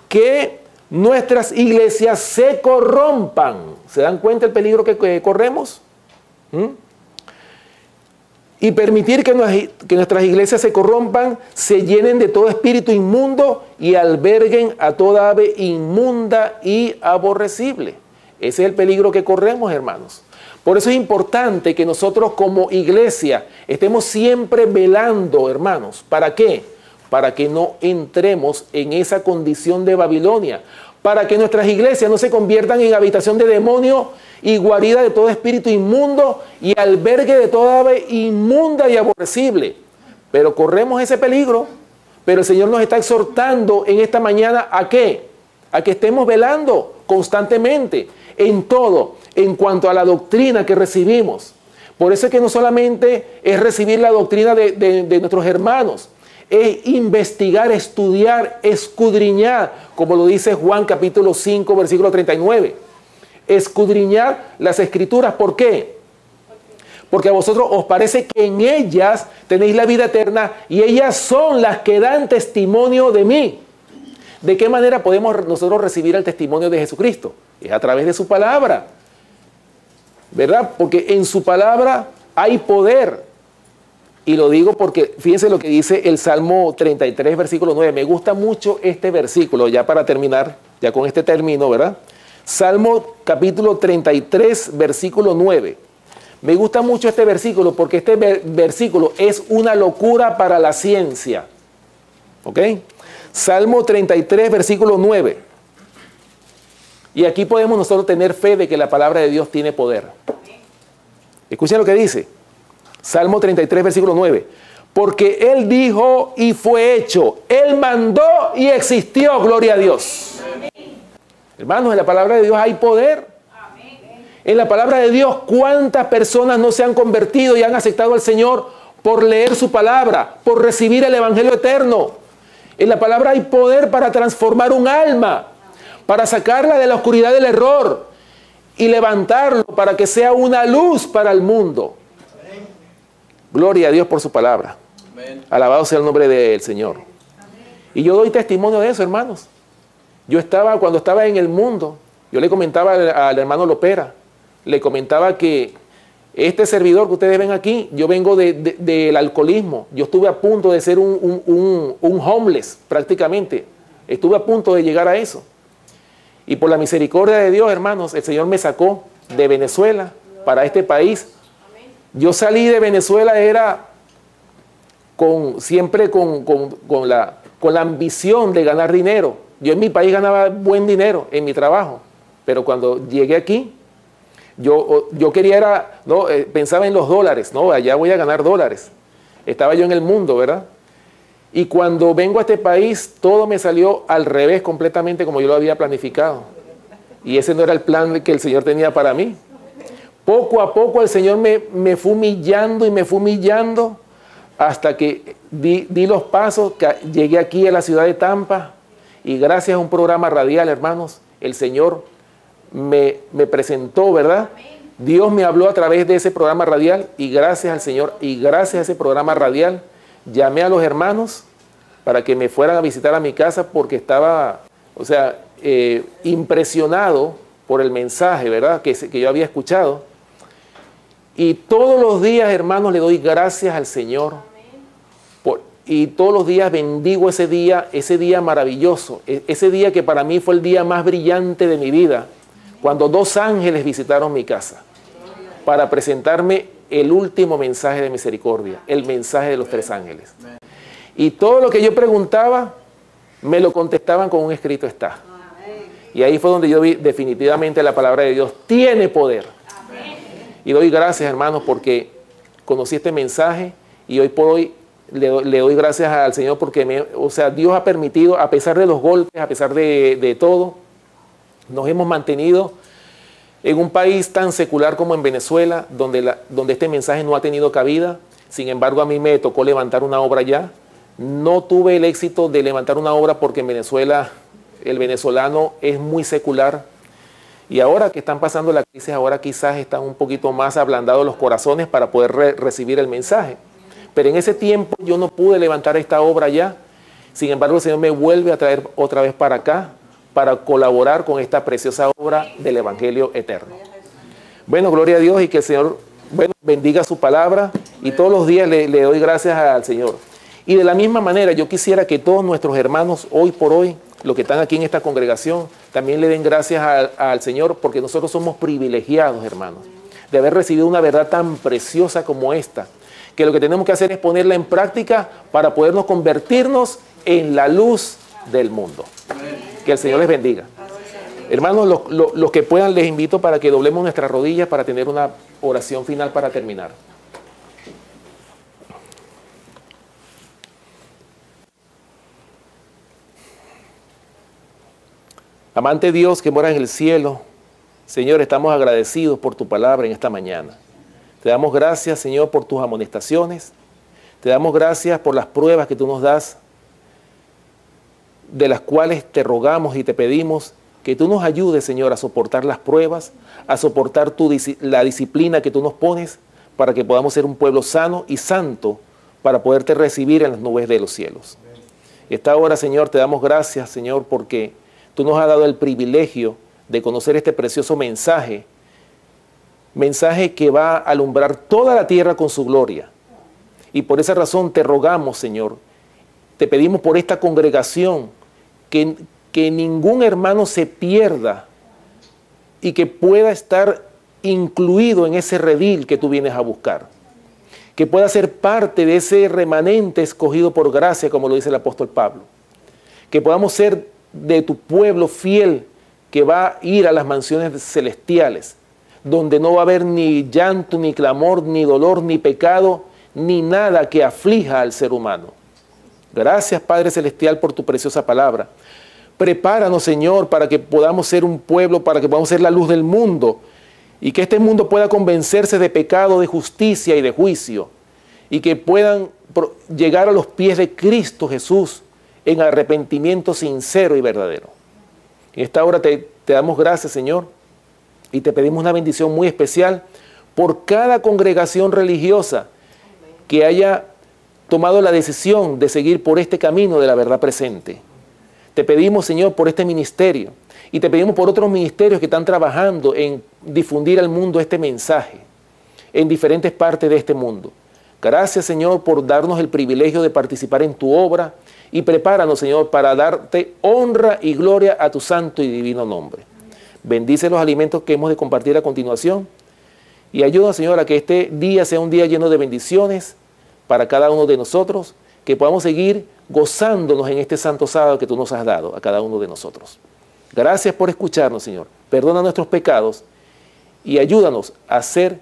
que nuestras iglesias se corrompan. ¿Se dan cuenta el peligro que corremos? Y permitir que nuestras iglesias se corrompan, se llenen de todo espíritu inmundo y alberguen a toda ave inmunda y aborrecible. Ese es el peligro que corremos, hermanos. Por eso es importante que nosotros como iglesia estemos siempre velando, hermanos. ¿Para qué? Para que no entremos en esa condición de Babilonia. Para que nuestras iglesias no se conviertan en habitación de demonio y guarida de todo espíritu inmundo y albergue de toda ave inmunda y aborrecible. Pero corremos ese peligro. Pero el Señor nos está exhortando en esta mañana ¿a qué? A que estemos velando constantemente en todo, en cuanto a la doctrina que recibimos. Por eso es que no solamente es recibir la doctrina de nuestros hermanos, es investigar, estudiar, escudriñar, como lo dice Juan capítulo 5, versículo 39. Escudriñar las escrituras. ¿Por qué? Porque a vosotros os parece que en ellas tenéis la vida eterna y ellas son las que dan testimonio de mí. ¿De qué manera podemos nosotros recibir el testimonio de Jesucristo? Es a través de su palabra, ¿verdad? Porque en su palabra hay poder. Y lo digo porque fíjense lo que dice el Salmo 33, versículo 9. Me gusta mucho este versículo, ya para terminar, ya con este término, ¿verdad? Salmo capítulo 33, versículo 9. Me gusta mucho este versículo porque este versículo es una locura para la ciencia. ¿Ok? Salmo 33, versículo 9. Y aquí podemos nosotros tener fe de que la palabra de Dios tiene poder. Escuchen lo que dice. Salmo 33, versículo 9. Porque Él dijo y fue hecho. Él mandó y existió. Gloria a Dios. Hermanos, en la palabra de Dios hay poder. En la palabra de Dios, ¿cuántas personas no se han convertido y han aceptado al Señor por leer su palabra, por recibir el Evangelio eterno? En la palabra hay poder para transformar un alma, para sacarla de la oscuridad del error y levantarlo para que sea una luz para el mundo. Gloria a Dios por su palabra. Alabado sea el nombre del Señor. Y yo doy testimonio de eso, hermanos. Cuando estaba en el mundo, yo le comentaba al hermano Lopera, le comentaba que este servidor que ustedes ven aquí, yo vengo del alcoholismo. Yo estuve a punto de ser un homeless prácticamente. Estuve a punto de llegar a eso. Y por la misericordia de Dios, hermanos, el Señor me sacó de Venezuela para este país. Yo salí de Venezuela siempre con la ambición de ganar dinero. Yo en mi país ganaba buen dinero en mi trabajo, pero cuando llegué aquí, yo quería pensaba en los dólares, no, allá voy a ganar dólares. Estaba yo en el mundo, ¿verdad? Y cuando vengo a este país, todo me salió al revés completamente como yo lo había planificado. Y ese no era el plan que el Señor tenía para mí. Poco a poco el Señor me fue humillando y me fue humillando hasta que di los pasos, que llegué aquí a la ciudad de Tampa y gracias a un programa radial, hermanos, el Señor me presentó, ¿verdad? Dios me habló a través de ese programa radial y gracias al Señor y gracias a ese programa radial llamé a los hermanos para que me fueran a visitar a mi casa porque estaba, impresionado por el mensaje, ¿verdad? Que yo había escuchado. Y todos los días, hermanos, le doy gracias al Señor. Y todos los días bendigo ese día maravilloso, ese día que para mí fue el día más brillante de mi vida, cuando 2 ángeles visitaron mi casa para presentarme el último mensaje de misericordia, el mensaje de los 3 ángeles. Y todo lo que yo preguntaba, me lo contestaban con un escrito está. Y ahí fue donde yo vi definitivamente la palabra de Dios tiene poder. Y doy gracias, hermanos, porque conocí este mensaje y hoy por hoy le doy gracias al Señor porque Dios ha permitido, a pesar de los golpes, a pesar de todo, nos hemos mantenido en un país tan secular como en Venezuela, donde este mensaje no ha tenido cabida. Sin embargo, a mí me tocó levantar una obra allá. No tuve el éxito de levantar una obra porque en Venezuela el venezolano es muy secular. Y ahora que están pasando la crisis, ahora quizás están un poquito más ablandados los corazones para poder recibir el mensaje. Pero en ese tiempo yo no pude levantar esta obra allá. Sin embargo, el Señor me vuelve a traer otra vez para acá para colaborar con esta preciosa obra del Evangelio eterno. Bueno, gloria a Dios y que el Señor bendiga su palabra y todos los días le doy gracias al Señor. Y de la misma manera, yo quisiera que todos nuestros hermanos, hoy por hoy, los que están aquí en esta congregación, también le den gracias al Señor, porque nosotros somos privilegiados, hermanos, de haber recibido una verdad tan preciosa como esta, que lo que tenemos que hacer es ponerla en práctica para podernos convertirnos en la luz del mundo. Que el Señor les bendiga. Hermanos, los que puedan, les invito para que doblemos nuestras rodillas para tener una oración final para terminar. Amante Dios que mora en el cielo, Señor, estamos agradecidos por tu palabra en esta mañana. Te damos gracias, Señor, por tus amonestaciones. Te damos gracias por las pruebas que tú nos das, de las cuales te rogamos y te pedimos que tú nos ayudes, Señor, a soportar las pruebas, a soportar la disciplina que tú nos pones para que podamos ser un pueblo sano y santo para poderte recibir en las nubes de los cielos. Esta hora, Señor, te damos gracias, Señor, porque tú nos has dado el privilegio de conocer este precioso mensaje que va a alumbrar toda la tierra con su gloria. Y por esa razón te rogamos, Señor, te pedimos por esta congregación que ningún hermano se pierda y que pueda estar incluido en ese redil que tú vienes a buscar. Que pueda ser parte de ese remanente escogido por gracia, como lo dice el apóstol Pablo. Que podamos ser de tu pueblo fiel que va a ir a las mansiones celestiales, donde no va a haber ni llanto, ni clamor, ni dolor, ni pecado, ni nada que aflija al ser humano. Gracias, Padre Celestial, por tu preciosa palabra. Prepáranos, Señor, para que podamos ser un pueblo, para que podamos ser la luz del mundo, y que este mundo pueda convencerse de pecado, de justicia y de juicio, y que puedan llegar a los pies de Cristo Jesús en arrepentimiento sincero y verdadero. En esta hora te damos gracias, Señor, y te pedimos una bendición muy especial por cada congregación religiosa que haya tomado la decisión de seguir por este camino de la verdad presente. Te pedimos, Señor, por este ministerio, y te pedimos por otros ministerios que están trabajando en difundir al mundo este mensaje en diferentes partes de este mundo. Gracias, Señor, por darnos el privilegio de participar en tu obra, y prepáranos, Señor, para darte honra y gloria a tu santo y divino nombre. Bendice los alimentos que hemos de compartir a continuación y ayuda, Señor, a que este día sea un día lleno de bendiciones para cada uno de nosotros, que podamos seguir gozándonos en este santo sábado que tú nos has dado a cada uno de nosotros. Gracias por escucharnos, Señor. Perdona nuestros pecados y ayúdanos a ser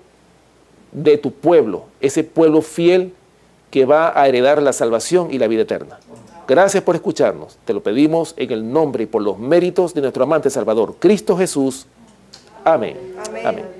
de tu pueblo, ese pueblo fiel que va a heredar la salvación y la vida eterna. Gracias por escucharnos. Te lo pedimos en el nombre y por los méritos de nuestro amante Salvador, Cristo Jesús. Amén. Amén. Amén.